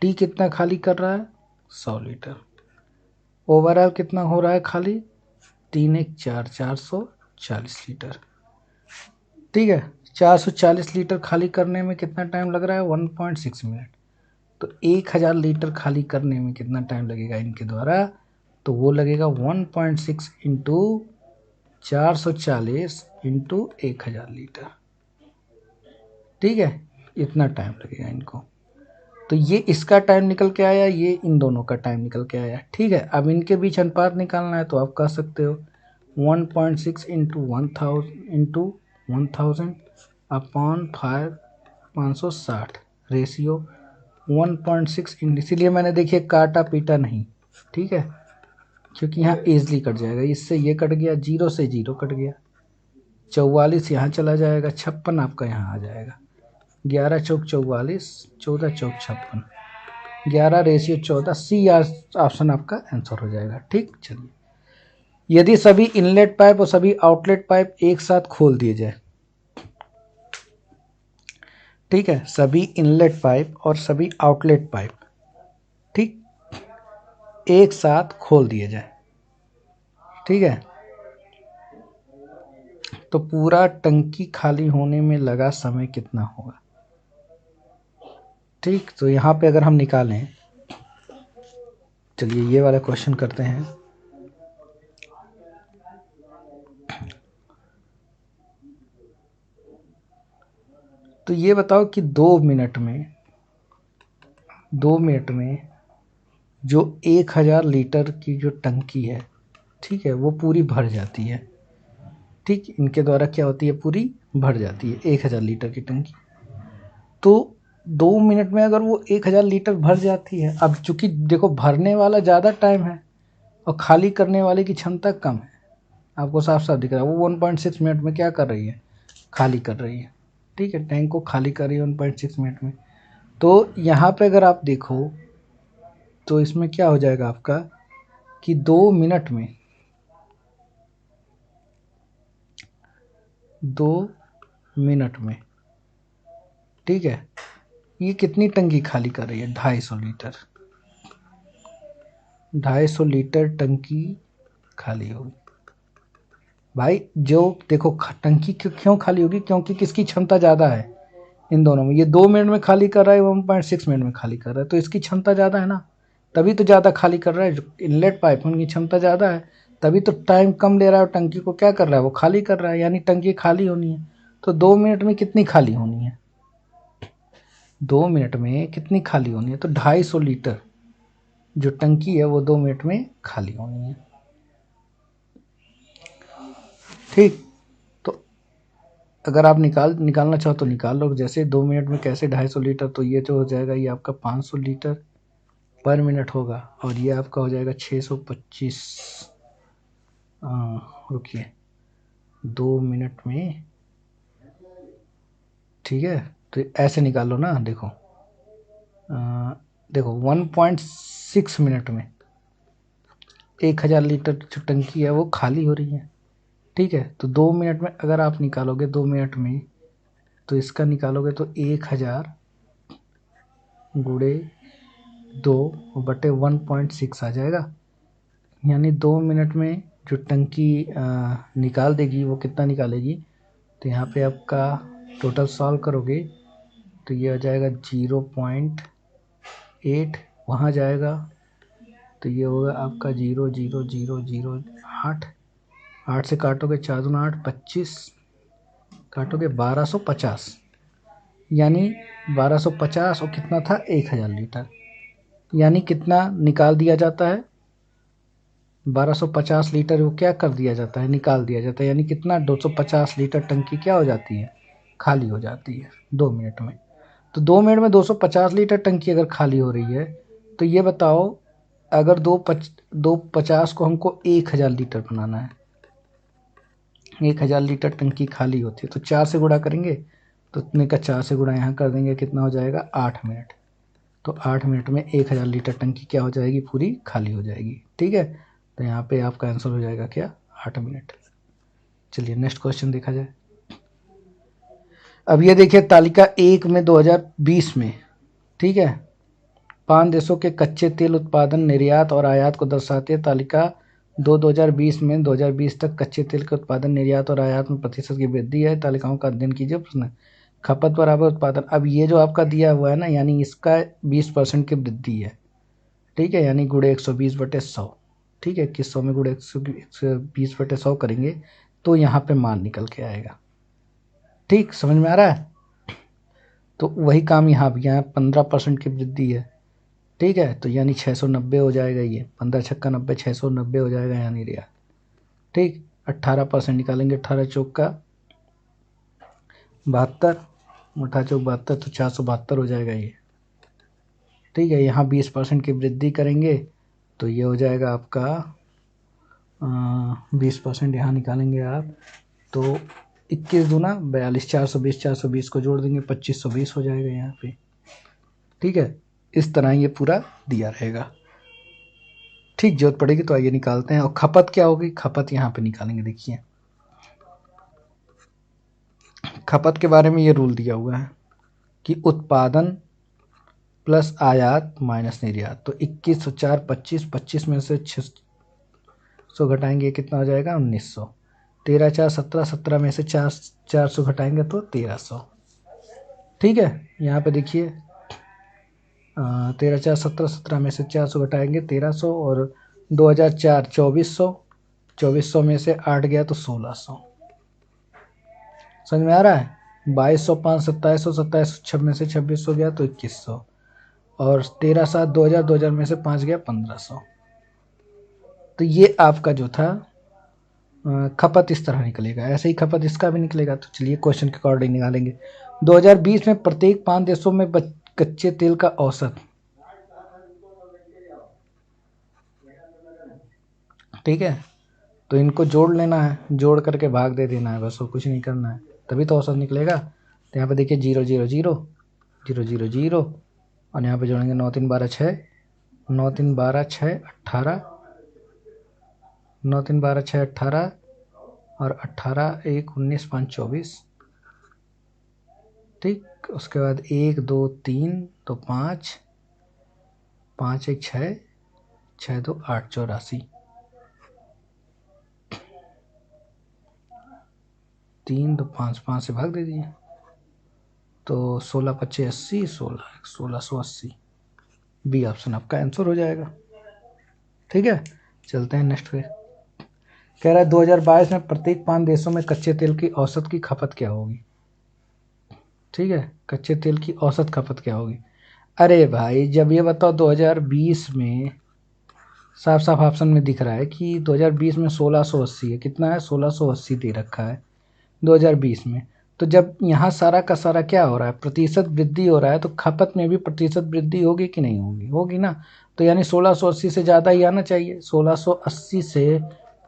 टी कितना खाली कर रहा है, 100 लीटर। ओवरऑल कितना हो रहा है खाली, 3 1 4, 440 लीटर। ठीक है, 440 लीटर खाली करने में कितना टाइम लग रहा है, 1.6 मिनट। तो 1000 लीटर खाली करने में कितना टाइम लगेगा इनके द्वारा, तो वो लगेगा 1.6 इंटू 440 इंटू 1000 लीटर। ठीक है, इतना टाइम लगेगा इनको। तो ये इसका टाइम निकल के आया, ये इन दोनों का टाइम निकल के आया। ठीक है, अब इनके बीच अनुपात निकालना है, तो आप कह सकते हो 1.6 इंटू 1000 अपॉन 560 रेशियो 1.6, इसीलिए मैंने देखिए काटा पीटा नहीं। ठीक है, क्योंकि यहाँ ईजिली कट जाएगा, इससे ये कट गया, 0 से 0 कट गया, 44 यहाँ चला जाएगा, 56 आपका यहाँ आ जाएगा, 11 चौक 44, 14 चौक 56, 11 रेशियो 14, सी ऑप्शन आपका आंसर हो जाएगा। ठीक, चलिए, यदि सभी इनलेट पाइप और सभी आउटलेट पाइप एक साथ खोल दिए जाए। ठीक है, सभी इनलेट पाइप और सभी आउटलेट पाइप, ठीक, एक साथ खोल दिए जाए। ठीक है, तो पूरा टंकी खाली होने में लगा समय कितना होगा। ठीक, तो यहाँ पे अगर हम निकालें, चलिए ये वाला क्वेश्चन करते हैं। तो ये बताओ कि 2 मिनट में जो 1000 लीटर की जो टंकी है, ठीक है, वो पूरी भर जाती है। ठीक, इनके द्वारा क्या होती है, पूरी भर जाती है 1000 लीटर की टंकी। तो 2 मिनट में अगर वो 1000 लीटर भर जाती है, अब चूंकि देखो भरने वाला ज़्यादा टाइम है और खाली करने वाले की क्षमता कम है, आपको साफ साफ दिख रहा है। वो 1.6 मिनट में क्या कर रही है, खाली कर रही है। ठीक है, टैंक को खाली कर रही है 1.6 मिनट में। तो यहाँ पे अगर आप देखो तो इसमें क्या हो जाएगा आपका कि 2 मिनट में 2 मिनट में, ठीक है, ये कितनी टंकी खाली कर रही है, 250 लीटर। 250 लीटर टंकी खाली होगी। भाई जो देखो टंकी क्यों खाली होगी, क्योंकि किसकी क्षमता ज़्यादा है इन दोनों में। ये 2 मिनट में खाली कर रहा है, 1.6 मिनट में खाली कर रहा है, तो इसकी क्षमता ज़्यादा है ना, तभी तो ज़्यादा खाली कर रहा है। जो इनलेट पाइप उनकी क्षमता ज़्यादा है, तभी तो टाइम कम ले रहा है, टंकी को क्या कर रहा है, वो खाली कर रहा है, यानी टंकी खाली होनी है। तो 2 मिनट में कितनी खाली होनी है, 2 मिनट में कितनी खाली होनी है, तो 250 लीटर जो टंकी है वो 2 मिनट में खाली होनी है। ठीक, तो अगर आप निकालना चाहो तो निकाल लो। जैसे 2 मिनट में कैसे 250 लीटर, तो ये जो हो जाएगा ये आपका 500 लीटर पर मिनट होगा, और ये आपका हो जाएगा 625। रुकिए, 2 मिनट में, ठीक है, तो ऐसे निकाल लो ना। देखो देखो 1.6 मिनट में 1000 लीटर जो टंकी है वो खाली हो रही है। ठीक है, तो 2 मिनट में अगर आप निकालोगे 2 मिनट में, तो इसका निकालोगे तो 1000 गुणे 2/1.6 आ जाएगा। यानी 2 मिनट में जो टंकी निकाल देगी वो कितना निकालेगी, तो यहाँ पे आपका टोटल सॉल्व करोगे तो ये हो जाएगा 0.8, वहाँ जाएगा तो ये होगा आपका 0.000008। 8 से काटोगे 4 दूना 8, 25 काटोगे 1250, यानी 1250 और कितना था 1000 लीटर, यानी कितना निकाल दिया जाता है, 1250 लीटर वो क्या कर दिया जाता है, निकाल दिया जाता है। यानी कितना 250 लीटर टंकी क्या हो जाती है, खाली हो जाती है 2 मिनट में। तो 2 मिनट में 250 लीटर टंकी अगर खाली हो रही है, तो ये बताओ अगर 250 को हमको 1000 लीटर बनाना है, 1000 लीटर टंकी खाली होती है, तो 4 से गुणा करेंगे, तो इतने का 4 से गुणा यहाँ कर देंगे, कितना हो जाएगा 8 मिनट। तो 8 मिनट में 1000 लीटर टंकी क्या हो जाएगी, पूरी खाली हो जाएगी। ठीक है, तो यहाँ पे आपका आंसर हो जाएगा क्या, 8 मिनट। चलिए नेक्स्ट क्वेश्चन देखा जाए। अब ये देखिए तालिका 1 में 2020 में, ठीक है, 5 देशों के कच्चे तेल उत्पादन, निर्यात और आयात को दर्शाती है। तालिका 2020 में 2020 तक कच्चे तेल के उत्पादन, निर्यात और आयात में प्रतिशत की वृद्धि है। तालिकाओं का अध्ययन कीजिए। प्रश्न, खपत बराबर उत्पादन। अब ये जो आपका दिया हुआ है ना, यानी इसका 20% की वृद्धि है। ठीक है, यानी गुणे 120/100। ठीक है, किस 100 में गुणे 120/100 करेंगे तो यहाँ पे मान निकल के आएगा। ठीक, समझ में आ रहा है। तो वही काम यहाँ भी, यहाँ 15% की वृद्धि है। ठीक है, तो यानी 690 हो जाएगा, ये 15 छक्का 90, 690 हो जाएगा यानी रियाल। ठीक, 18% निकालेंगे, 18 चौक का 72, 18 चौक 72, तो 472 हो जाएगा ये। ठीक है, यहाँ 20% की वृद्धि करेंगे तो ये हो जाएगा आपका 20% यहाँ निकालेंगे आप तो 21 दूना 42, 420, 420 को जोड़ देंगे 2520 हो जाएगा यहाँ पे। ठीक है, इस तरह ये पूरा दिया रहेगा। ठीक, जरूरत पड़ेगी तो आइए निकालते हैं। और खपत क्या होगी, खपत यहाँ पे निकालेंगे। देखिए खपत के बारे में ये रूल दिया हुआ है कि उत्पादन प्लस आयात माइनस निर्यात। तो 2100 4 25, 25 में से 600 घटाएंगे कितना हो जाएगा 1900। 13 4 17, 17 में से 400 घटाएंगे तो 1300। ठीक है, यहाँ पे देखिए 13 4 17, 17 में से 400 घटाएंगे 1300, और 2004 2400, 2400 में से 8 गया तो 1600। समझ में आ रहा है। 2200 5 2700, 2700 में से 2600 गया तो 2100, और 13 7 2000, 2000 में से 5 गया 1500। तो ये आपका जो था खपत इस तरह निकलेगा। ऐसे ही खपत इसका भी निकलेगा। तो चलिए क्वेश्चन के अकॉर्डिंग निकालेंगे। 2020 में प्रत्येक 5 देशों में कच्चे तेल का औसत, ठीक है, तो इनको जोड़ लेना है, जोड़ करके भाग दे देना है, बस और कुछ नहीं करना है, तभी तो औसत निकलेगा। तो यहाँ पे देखिए 0 0 0 0 0 0, और यहाँ पे जोड़ेंगे 9 3 12 6, 9 3 12 6 18, 9 3 12 6 18, और 18 1 19 5 24। ठीक, उसके बाद 1 2 3 तो 5, 5 1 6, 6 2 8 84, 3 2 5, 5 से भाग दे दिए तो 16 25 80, 1680। बी ऑप्शन आपका आंसर हो जाएगा। ठीक है, चलते हैं नेक्स्ट पे। कह रहा है 2022 में प्रत्येक 5 देशों में कच्चे तेल की औसत की खपत क्या होगी। ठीक है, कच्चे तेल की औसत खपत क्या होगी। अरे भाई जब ये बताओ 2020 में साफ साफ ऑप्शन में दिख रहा है कि 2020 में 1680 है। कितना है, 1680 दे रखा है 2020 में। तो जब यहाँ सारा का सारा क्या हो रहा है, प्रतिशत वृद्धि हो रहा है, तो खपत में भी प्रतिशत वृद्धि होगी कि नहीं होगी, होगी ना। तो यानी 1680 से ज़्यादा ही आना चाहिए, 1680 से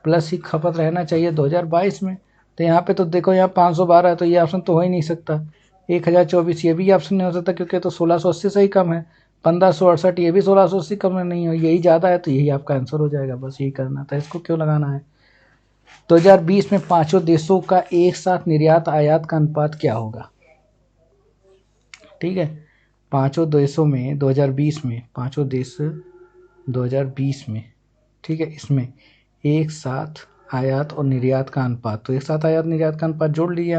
प्लस ही खपत रहना चाहिए 2022 में। तो यहाँ पे तो देखो यहाँ 512 है, तो ये ऑप्शन तो हो ही नहीं सकता। 1024 ये भी ऑप्शन नहीं हो सकता क्योंकि तो 1680 से ही कम है। 1568 ये भी 1680 कम है, नहीं हो, यही ज़्यादा है, तो यही आपका आंसर हो जाएगा। बस यही करना था, इसको क्यों लगाना है। 2020 में पांचों देशों का एक साथ निर्यात आयात का अनुपात क्या होगा। ठीक है, पांचों देशों में 2020 में, पांचों देश 2020 में, ठीक है, इसमें एक साथ आयात और निर्यात का अनुपात, तो एक साथ आयात निर्यात का अनुपात जोड़ लीजिए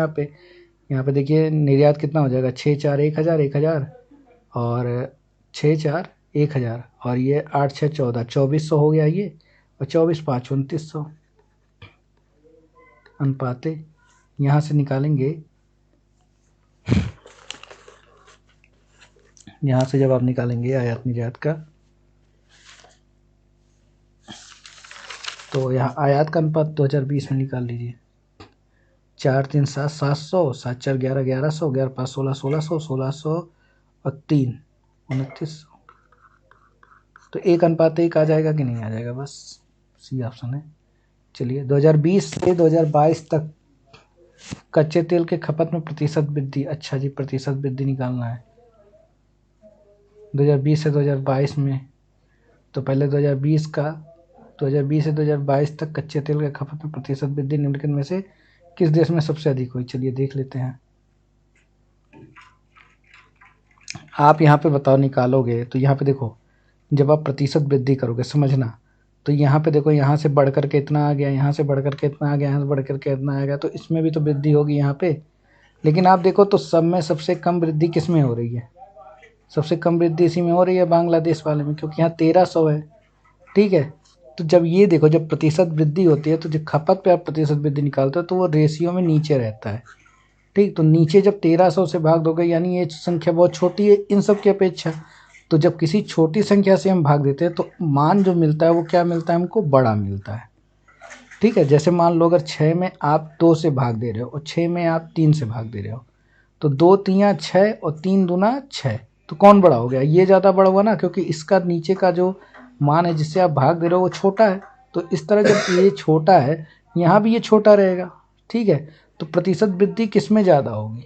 यहाँ पे देखिए निर्यात कितना हो जाएगा, 6 4 1000 1000 और 6 4 1000 और ये 8 6 14 2400 हो गया ये, और 24 5 2900 अनुपाते यहाँ से निकालेंगे। यहाँ से जब आप निकालेंगे आयात निर्यात का, तो यहाँ आयात का अनुपात 2020 में निकाल लीजिए। 4 3 7 700, 7 4 11 1100, 11 5 16 1600, 1600 और 3 2900। तो 1:1 आ जाएगा कि नहीं आ जाएगा, बस सी ऑप्शन है। चलिए 2020 से 2022 तक कच्चे तेल के खपत में प्रतिशत वृद्धि। अच्छा जी, प्रतिशत वृद्धि निकालना है 2020 से 2022 में। तो पहले 2020 से 2022 तक कच्चे तेल के खपत में प्रतिशत वृद्धि निम्नलिखित में से किस देश में सबसे अधिक हुई। चलिए देख लेते हैं। आप यहाँ पे बताओ निकालोगे तो यहाँ पे देखो, जब आप प्रतिशत वृद्धि करोगे समझना, तो यहाँ पे देखो यहाँ से बढ़ करके इतना आ गया, यहाँ से बढ़ करके इतना आ गया, यहाँ से बढ़ करके इतना आ गया, तो इसमें भी तो वृद्धि होगी यहाँ पे। लेकिन आप देखो तो सब में सबसे कम वृद्धि किस में हो रही है, सबसे कम वृद्धि इसी में हो रही है, बांग्लादेश वाले में, क्योंकि यहाँ 1300 है। ठीक है, तो जब ये देखो जब प्रतिशत वृद्धि होती है तो जब खपत पे आप प्रतिशत वृद्धि निकालते हो तो वो रेशियो में नीचे रहता है। ठीक, तो नीचे जब 1300 से भाग दोगे यानी ये संख्या बहुत छोटी है इन सब की अपेक्षा। तो जब किसी छोटी संख्या से हम भाग देते हैं तो मान जो मिलता है वो क्या मिलता है, हमको बड़ा मिलता है। ठीक है, जैसे मान लो अगर 6 में आप 2 से भाग दे रहे हो और 6 में आप 3 से भाग दे रहे हो, तो 2 3 6 और 3 दूना 6, तो कौन बड़ा हो गया, ये ज़्यादा बड़ा हुआ ना, क्योंकि इसका नीचे का जो मान है जिससे आप भाग दे रहे हो वो छोटा है। तो इस तरह जब ये छोटा है यहाँ भी ये छोटा रहेगा। ठीक है, तो प्रतिशत वृद्धि किस में ज़्यादा होगी,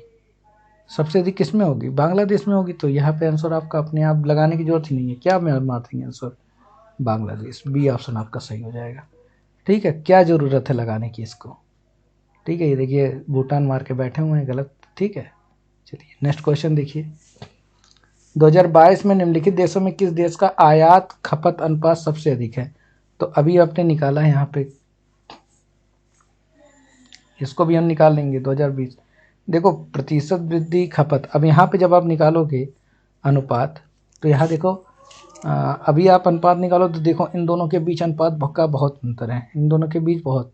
सबसे अधिक किस में होगी, बांग्लादेश में होगी। तो यहाँ पे आंसर आपका अपने आप लगाने की जरूरत ही नहीं है, क्या मैं मारेंगे आंसर, बांग्लादेश। बी ऑप्शन आपका सही हो जाएगा। ठीक है, क्या ज़रूरत है लगाने की इसको। ठीक है, ये देखिए भूटान मार के बैठे हुए हैं, गलत। ठीक है, चलिए नेक्स्ट क्वेश्चन देखिए। 2022 में निम्नलिखित देशों में किस देश का आयात खपत अनुपात सबसे अधिक है। तो अभी आपने निकाला है यहाँ पे, इसको भी हम निकाल लेंगे 2020। देखो प्रतिशत वृद्धि खपत, अब यहाँ पे जब आप निकालोगे अनुपात, तो यहाँ देखो अभी आप अनुपात निकालो तो देखो इन दोनों के बीच अनुपात का बहुत अंतर है, इन दोनों के बीच बहुत,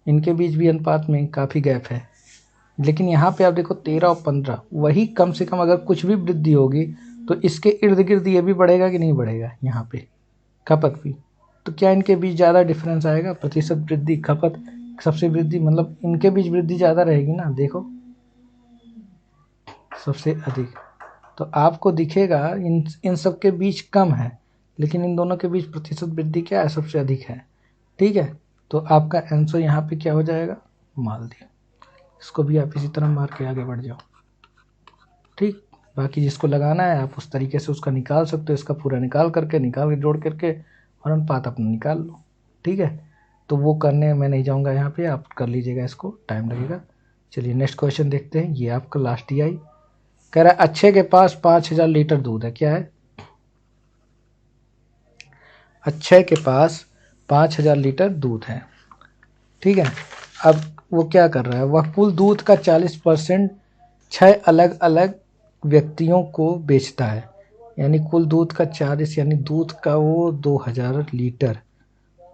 इनके बीच भी अनुपात में काफ़ी गैप है। लेकिन यहाँ पे आप देखो 13 और 15, वही कम से कम अगर कुछ भी वृद्धि होगी तो इसके इर्द गिर्द ये भी बढ़ेगा कि नहीं बढ़ेगा, यहाँ पे खपत भी। तो क्या इनके बीच ज़्यादा डिफरेंस आएगा, प्रतिशत वृद्धि खपत सबसे वृद्धि, मतलब इनके बीच वृद्धि ज़्यादा रहेगी ना, देखो सबसे अधिक। तो आपको दिखेगा इन सब के बीच कम है, लेकिन इन दोनों के बीच प्रतिशत वृद्धि क्या है, सबसे अधिक है। ठीक है, तो आपका आंसर यहाँ पे क्या हो जाएगा, मालदीव। इसको भी आप इसी तरह मार के आगे बढ़ जाओ। ठीक, बाकी जिसको लगाना है आप उस तरीके से उसका निकाल सकते हो, इसका पूरा निकाल के जोड़ करके और अनुपात अपना निकाल लो। ठीक है, तो वो करने मैं नहीं जाऊँगा, यहाँ पे आप कर लीजिएगा, इसको टाइम लगेगा। चलिए नेक्स्ट क्वेश्चन देखते हैं। ये आपका लास्ट ही आई, कह रहा है अच्छे के पास 5000 लीटर दूध है। क्या है, अच्छे के पास 5000 लीटर दूध है। ठीक है, अब वो क्या कर रहा है, वह कुल दूध का 40% 6 अलग अलग व्यक्तियों को बेचता है। यानी कुल दूध का 40, यानी दूध का वो 2000 लीटर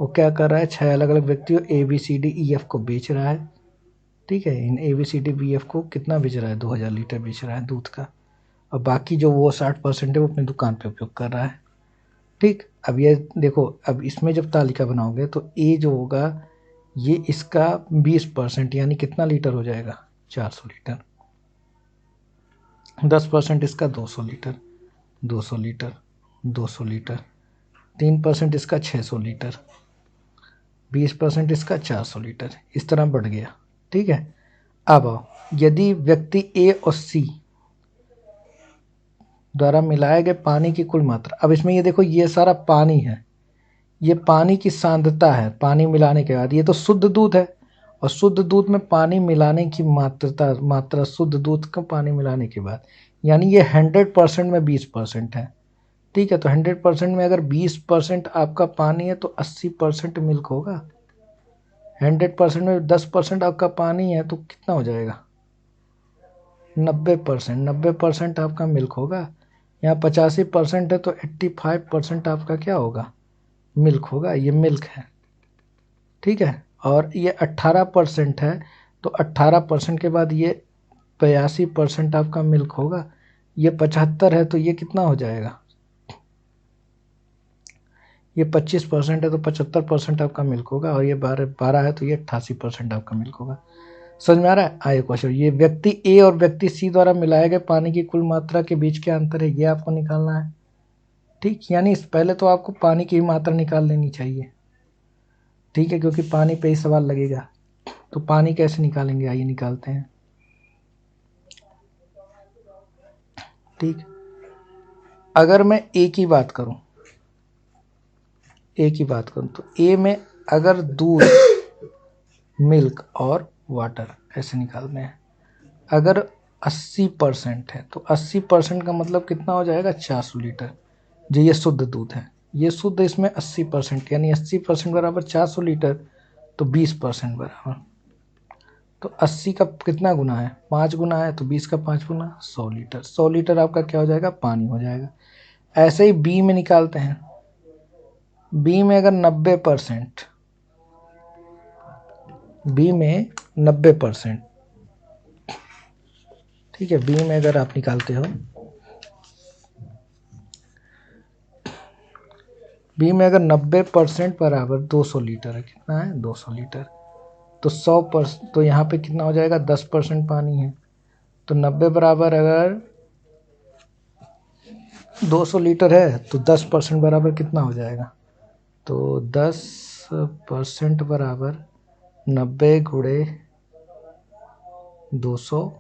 वो क्या कर रहा है, 6 अलग अलग व्यक्तियों ABCDEF को बेच रहा है। ठीक है, इन ABCDEF को कितना बेच रहा है, 2000 लीटर बेच रहा है दूध का, और बाकी जो वो 60% है वो अपनी दुकान पे उपयोग कर रहा है। ठीक, अब ये देखो, अब इसमें जब तालिका बनाओगे तो ए जो होगा ये इसका 20% यानी कितना लीटर हो जाएगा, 400 लीटर। 10% इसका 200 लीटर, 200 लीटर, 200 लीटर। 3% इसका 600 लीटर, 20% इसका 400 लीटर, इस तरह बढ़ गया। ठीक है, अब आओ, यदि व्यक्ति ए और सी द्वारा मिलाए गए पानी की कुल मात्रा, अब इसमें ये देखो ये सारा पानी है, ये पानी की सांद्रता है पानी मिलाने के बाद, ये तो शुद्ध दूध है, और शुद्ध दूध में पानी मिलाने की मात्रा शुद्ध दूध का पानी मिलाने के बाद, यानी ये 100% में 20% है। ठीक है, तो 100% में अगर 20% आपका पानी है तो 80% मिल्क होगा। 100% में 10% आपका पानी है तो कितना हो जाएगा, 90%। 90% आपका मिल्क होगा। यहाँ 85% है तो 85% आपका क्या होगा, मिल्क होगा, ये मिल्क है। ठीक है, और ये 18% है तो 18% के बाद ये 82% आपका मिल्क होगा। ये 75 है तो ये कितना हो जाएगा, ये 25% है तो 75% आपका मिल्क होगा, और ये 12 है तो ये 88% आपका मिल्क होगा। समझ में आ रहा है। आइए क्वेश्चन, ये व्यक्ति ए और व्यक्ति सी द्वारा मिलाए गए पानी की कुल मात्रा के बीच क्या अंतर है, ये आपको निकालना है। ठीक, यानी पहले तो आपको पानी की मात्रा निकाल लेनी चाहिए। ठीक है, क्योंकि पानी पे ही सवाल लगेगा। तो पानी कैसे निकालेंगे, आइए निकालते हैं। ठीक, अगर मैं ए की बात करूं, तो ए में अगर दूध, मिल्क और वाटर ऐसे निकालने हैं, अगर 80% है तो 80% का मतलब कितना हो जाएगा, 400 लीटर। जो ये शुद्ध दूध है, ये शुद्ध, इसमें 80% यानी 80% बराबर 400 लीटर, तो 20% बराबर, तो 80 का कितना गुना है, 5 गुना है, तो 20 का 5 गुना 100 लीटर। 100 लीटर आपका क्या हो जाएगा, पानी हो जाएगा। ऐसे ही बी में निकालते हैं। बी में अगर 90%, बी में 90%, ठीक है, बी में अगर आप निकालते हो, बी में अगर 90% बराबर 200 लीटर है, कितना है, 200 लीटर, तो 100%, तो यहाँ पे कितना हो जाएगा, 10% पानी है, तो 90 बराबर अगर 200 लीटर है तो 10% बराबर कितना हो जाएगा, तो 10% बराबर 90 गुणे 200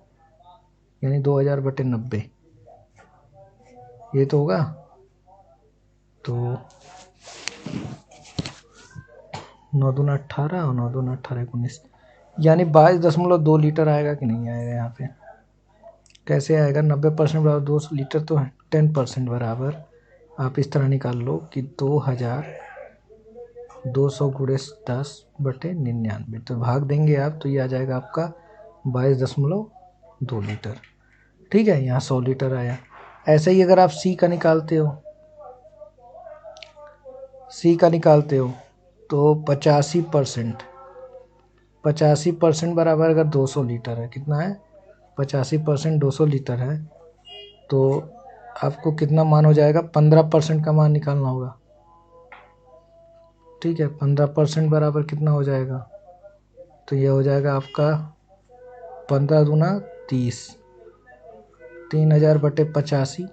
यानी 2000/90, ये तो होगा। तो 9 दूना 18 और 9 दूना 18 19, यानी 22.2 लीटर आएगा कि नहीं आएगा। यहाँ पे कैसे आएगा, 90% बराबर 200 लीटर तो है, 10% बराबर आप इस तरह निकाल लो कि 2200 गुणे 10/99, तो भाग देंगे आप तो ये आ जाएगा आपका 22.2 लीटर। ठीक है, यहाँ 100 लीटर आया। ऐसे ही अगर आप सी का निकालते हो, तो 85% बराबर अगर 200 लीटर है, कितना है, 85% 200 लीटर है, तो आपको कितना मान हो जाएगा, 15% का मान निकालना होगा। ठीक है, 15% बराबर कितना हो जाएगा, तो ये हो जाएगा आपका 15 दूना 30, 3000/85।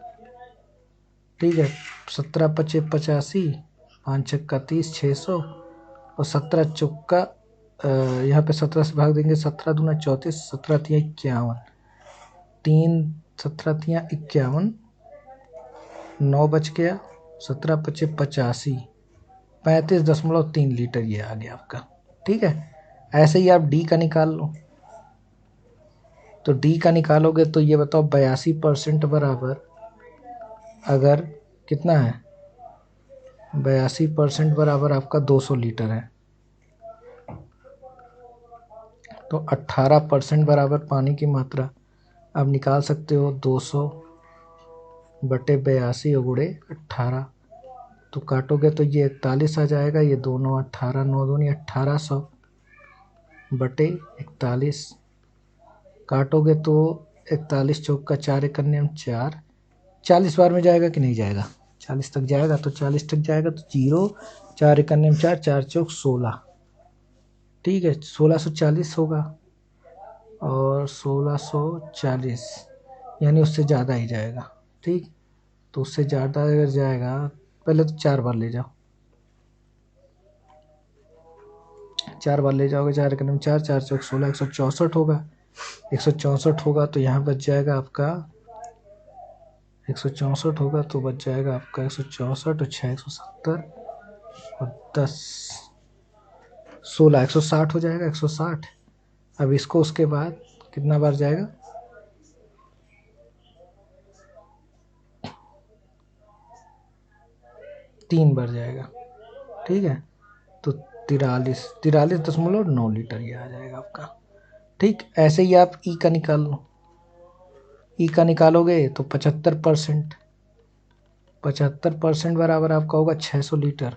ठीक है, 17×5 = 85, 5×6 = 30, 600, और 17×4 यहाँ पे 17 से भाग देंगे, 17 दूना 34, 17×3 = 51, 17×3 = 51, 9 बच गया, 17×5 = 85, 35.3 लीटर ये आ गया आपका। ठीक है, ऐसे ही आप डी का निकाल लो, तो डी का निकालोगे तो ये बताओ 82% बराबर अगर कितना है, 82% बराबर आपका 200 लीटर है, तो 18% बराबर पानी की मात्रा आप निकाल सकते हो, 200/82 गुणे 18, तो काटोगे तो ये 41 आ जाएगा, ये दोनों 18, 9 दूनी 1800 बटे 41 काटोगे तो 41 चौक का 4 एकन्यम 4, 40 बार में जाएगा कि नहीं जाएगा, 40 तक जाएगा, तो 40 तक जाएगा तो 0, 4 एकन्यम 4, 4 चौक 16, ठीक है 1640 होगा, और 1640 यानी उससे ज़्यादा ही जाएगा, ठीक। तो उससे ज़्यादा अगर जाएगा, पहले तो 4 बार ले जाओ, 4 बार ले जाओगे, 4 एकन्यम 4, 4 चौक 16, 164 होगा, 164 होगा तो यहाँ बच जाएगा आपका 164 होगा तो बच जाएगा आपका 164 और 6 170 और 10 16 160 हो जाएगा, 160। अब इसको उसके बाद कितना बार जाएगा, 3 बार जाएगा, ठीक है। तो 43.9 लीटर ये आ जाएगा आपका, ठीक। ऐसे ही आप ई का निकाल लो, ई का निकालोगे तो 75%, 75% बराबर आपका होगा 600 लीटर,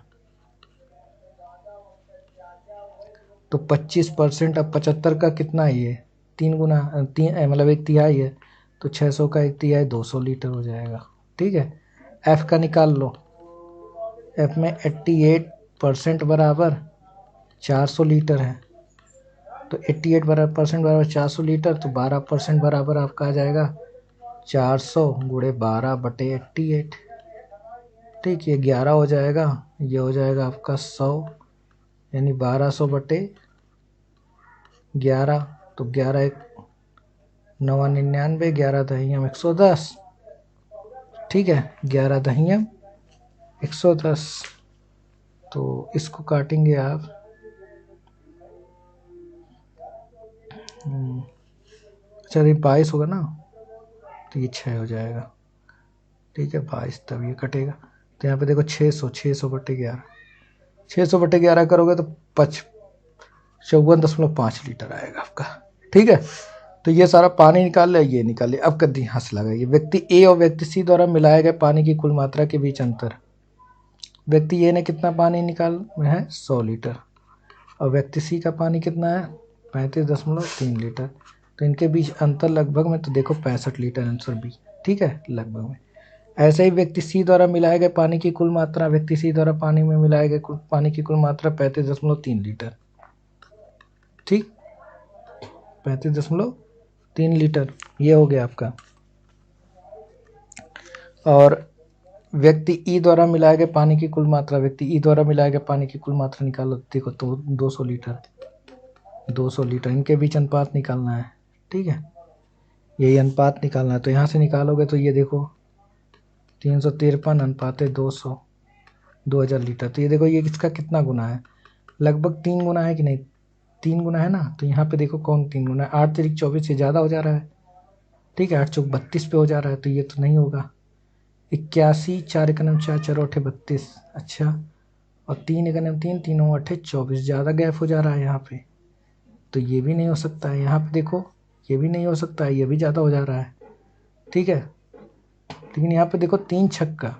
तो 25%, अब 75 का कितना है ये, 3 गुना, मतलब 1/3 है, तो 600 का 1/3 200 लीटर हो जाएगा, ठीक है। एफ का निकाल लो, एफ में 88% बराबर 400 लीटर है, तो 88% बराबर 400 लीटर, तो 12% बराबर आपका आ जाएगा 400 गुणे 12 बटे 88, ठीक। ये 11 हो जाएगा, ये हो जाएगा आपका 100, यानी 1200 बटे 11, तो 11 एक 999, 11 दहियम 110, ठीक है, 11 दहियम 110। तो इसको काटेंगे आप, चलिए 22 होगा ना, तो ये 6 हो जाएगा, ठीक है 22, तब ये कटेगा। तो यहाँ पे देखो 600 बटे 11, 600 बटे 11 करोगे तो 54.5 लीटर आएगा आपका, ठीक है। तो ये सारा पानी निकाल लिया, ये निकाल लिया। अब कद्दी हंस लगाइए, व्यक्ति ए और व्यक्ति सी द्वारा मिलाए गए पानी की कुल मात्रा के बीच अंतर। व्यक्ति ए ने कितना पानी निकाल है 100 लीटर, और व्यक्ति सी का पानी कितना है 35.3 लीटर, तो इनके बीच अंतर लगभग में, तो देखो 65 लीटर, आंसर बी, ठीक है, लगभग में। ऐसे ही व्यक्ति सी द्वारा मिलाए गए पानी की कुल मात्रा, व्यक्ति सी द्वारा पानी में मिलाए गए पानी की कुल मात्रा 35.3 लीटर, ठीक, 35.3 लीटर, ये हो गया आपका। और व्यक्ति ई द्वारा मिलाए गए पानी की कुल मात्रा, व्यक्ति ई द्वारा मिलाए गए पानी की कुल मात्रा निकालो, देखो तो 200 लीटर, 200 लीटर, इनके बीच अनुपात निकालना है, ठीक है, यही अनुपात निकालना है। तो यहाँ से निकालोगे तो ये देखो 353 अनुपात 200, 2000 लीटर, तो ये देखो ये इसका कितना गुना है, लगभग 3 गुना है कि नहीं, 3 गुना है ना। तो यहाँ पे देखो कौन 3 गुना है, 8 तिरिक 24 से ज़्यादा हो जा रहा है, ठीक है, 8 चौक 32 पे हो जा रहा है, तो ये तो नहीं होगा। 81, 4 एकनम 4, 4 अठे 32, अच्छा, और 3 एकनम 3, 3 अठे 24, ज़्यादा गैप हो जा रहा है यहाँ पे, तो ये भी नहीं हो सकता है। यहाँ पे देखो ये भी नहीं हो सकता है, ये भी ज़्यादा हो जा रहा है, ठीक है। लेकिन यहाँ पे देखो 3 छक्का,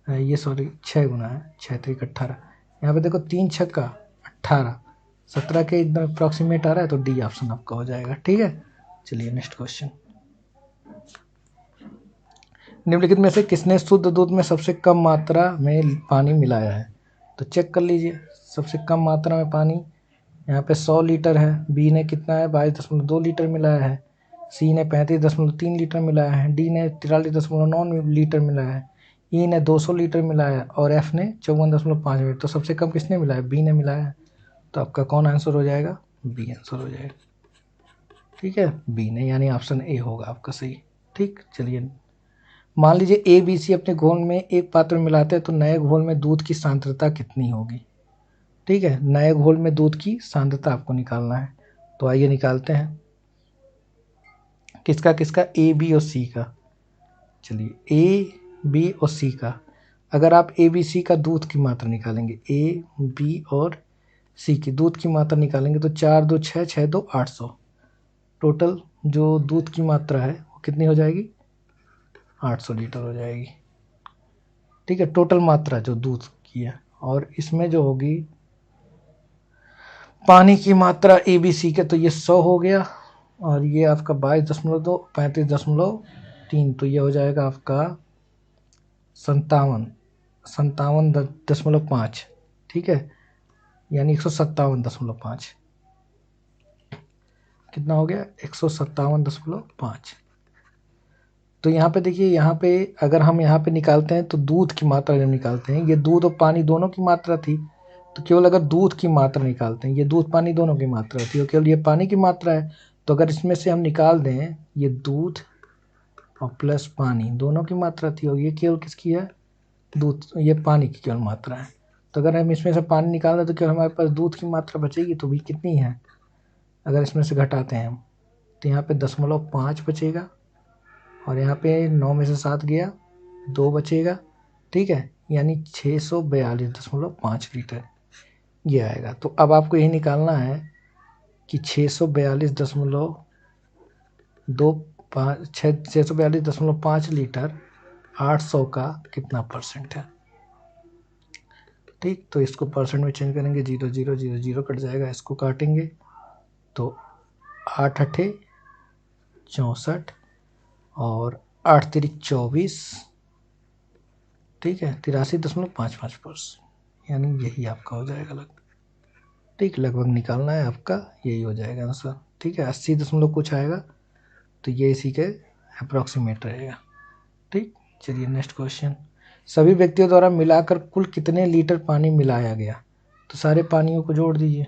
ये सॉरी 6 गुना है, 6 3 18, यहाँ पे देखो 3 छक्का 18, 17 के एकदम अप्रॉक्सीमेट आ रहा है, तो डी ऑप्शन आपका हो जाएगा, ठीक है। चलिए नेक्स्ट क्वेश्चन, निम्नलिखित में से किसने शुद्ध दूध में सबसे कम मात्रा में पानी मिलाया है, तो चेक कर लीजिए। सबसे कम मात्रा में पानी यहाँ पे 100 लीटर है, बी ने कितना है 22.2 लीटर मिलाया है, सी ने 35.3 लीटर मिलाया है, डी ने 43.9 लीटर मिलाया है, ई ने 200 लीटर मिलाया है, और एफ ने 54.5 लीटर। तो सबसे कम किसने मिलाया, बी ने मिलाया है, तो आपका कौन आंसर हो जाएगा, बी आंसर हो जाएगा, ठीक है, बी ने, यानी ऑप्शन ए होगा आपका सही, ठीक। चलिए मान लीजिए ए बी सी अपने घोल में एक पात्र में मिलाते हैं, तो नए घोल में दूध की सांद्रता कितनी होगी, ठीक है, नए घोल में दूध की सांद्रता आपको निकालना है। तो आइए निकालते हैं, किसका किसका, ए बी और सी का। चलिए ए बी और सी का, अगर आप ए बी सी का दूध की मात्रा निकालेंगे, ए बी और सी की दूध की मात्रा निकालेंगे, तो 4 2 6, 6 2 800, टोटल जो दूध की मात्रा है वो कितनी हो जाएगी, 800 लीटर हो जाएगी, ठीक है, टोटल मात्रा जो दूध की है। और इसमें जो होगी पानी की मात्रा ABC के, तो ये 100 हो गया, और ये आपका 22.2, 35.3, तो ये हो जाएगा आपका 57.5, ठीक है, यानी 157.5। कितना हो गया? 157.5। तो यहाँ पे देखिए, यहाँ पे अगर हम यहाँ पे निकालते हैं तो दूध की मात्रा जब निकालते हैं, ये दूध और पानी दोनों की मात्रा थी, तो केवल अगर दूध की मात्रा निकालते हैं, ये दूध पानी दोनों की मात्रा थी और केवल ये पानी की मात्रा है, तो अगर इसमें से हम निकाल दें ये दूध और प्लस पानी दोनों की मात्रा थी, और ये केवल किसकी है? दूध, ये पानी की केवल मात्रा है। तो अगर हम इसमें से पानी निकाल दें तो केवल हमारे पास दूध की मात्रा बचेगी, तो भी कितनी है? अगर इसमें से घटाते हैं हम, तो यहाँ पे 0.5 बचेगा, और यहाँ पे 9 में से 7 गया, 2 बचेगा, ठीक है, यानी 642.5 लीटर ये आएगा। तो अब आपको यही निकालना है कि 642.5 लीटर 800 का कितना परसेंट है। ठीक, तो इसको परसेंट में चेंज करेंगे, 0 0 0 0 कट जाएगा, इसको काटेंगे तो 8 अठे 64 और 8 तिरिक 24, ठीक है, 83.55%, यानी यही आपका हो जाएगा लगभग। ठीक, लगभग निकालना है आपका, यही हो जाएगा आंसर। ठीक है, 80 दशमलव कुछ आएगा, तो ये इसी के अप्रॉक्सीमेट रहेगा। ठीक, चलिए नेक्स्ट क्वेश्चन। सभी व्यक्तियों द्वारा मिलाकर कुल कितने लीटर पानी मिलाया गया? तो सारे पानियों को जोड़ दीजिए,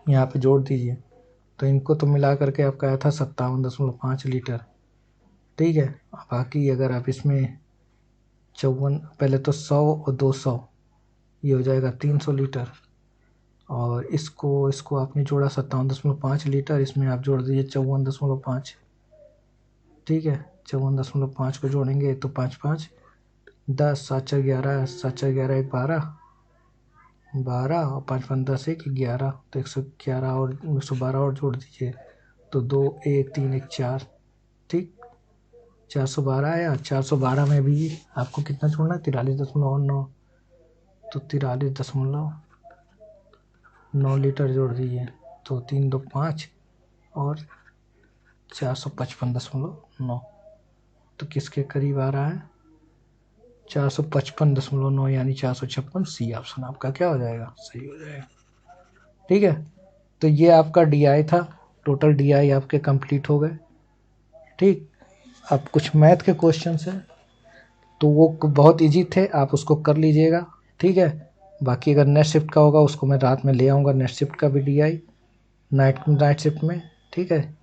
यहाँ पे जोड़ दीजिए, तो इनको तो मिला करके आपका आया था 57.5 लीटर। ठीक है, बाकी अगर आप इसमें 54, पहले तो 100 और 200, ये हो जाएगा 300 लीटर, और इसको आपने जोड़ा 57.5 लीटर, इसमें आप जोड़ दीजिए 54.5। ठीक है, 54.5 को जोड़ेंगे तो 5 5 10, 7 4 11, 7 4 11 12, 12 और 5 5 10 1 11, तो 111 और 112 और जोड़ दीजिए तो 2 1 3 1 4। ठीक, 412 है, और 412 में भी आपको कितना जोड़ना है? 43.9, तो 43.9 लीटर जोड़ दीजिए, तो 3 2 5 और 455.9, तो किसके करीब आ रहा है? 455.9, यानी 456। सी ऑप्शन आपका क्या हो जाएगा? सही हो जाएगा। ठीक है, तो ये आपका DI था, टोटल DI आपके कंप्लीट हो गए। ठीक, अब कुछ मैथ के क्वेश्चन हैं, तो वो बहुत इजी थे, आप उसको कर लीजिएगा। ठीक है, बाकी अगर नेक्स्ट शिफ्ट का होगा उसको मैं रात में ले आऊँगा, नेक्स्ट शिफ्ट का भी DI नाइट शिफ्ट में। ठीक है,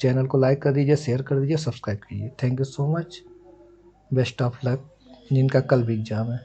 चैनल को लाइक कर दीजिए, शेयर कर दीजिए, सब्सक्राइब कीजिए। Thank you so much, best of luck जिनका कल भी एग्ज़ाम है।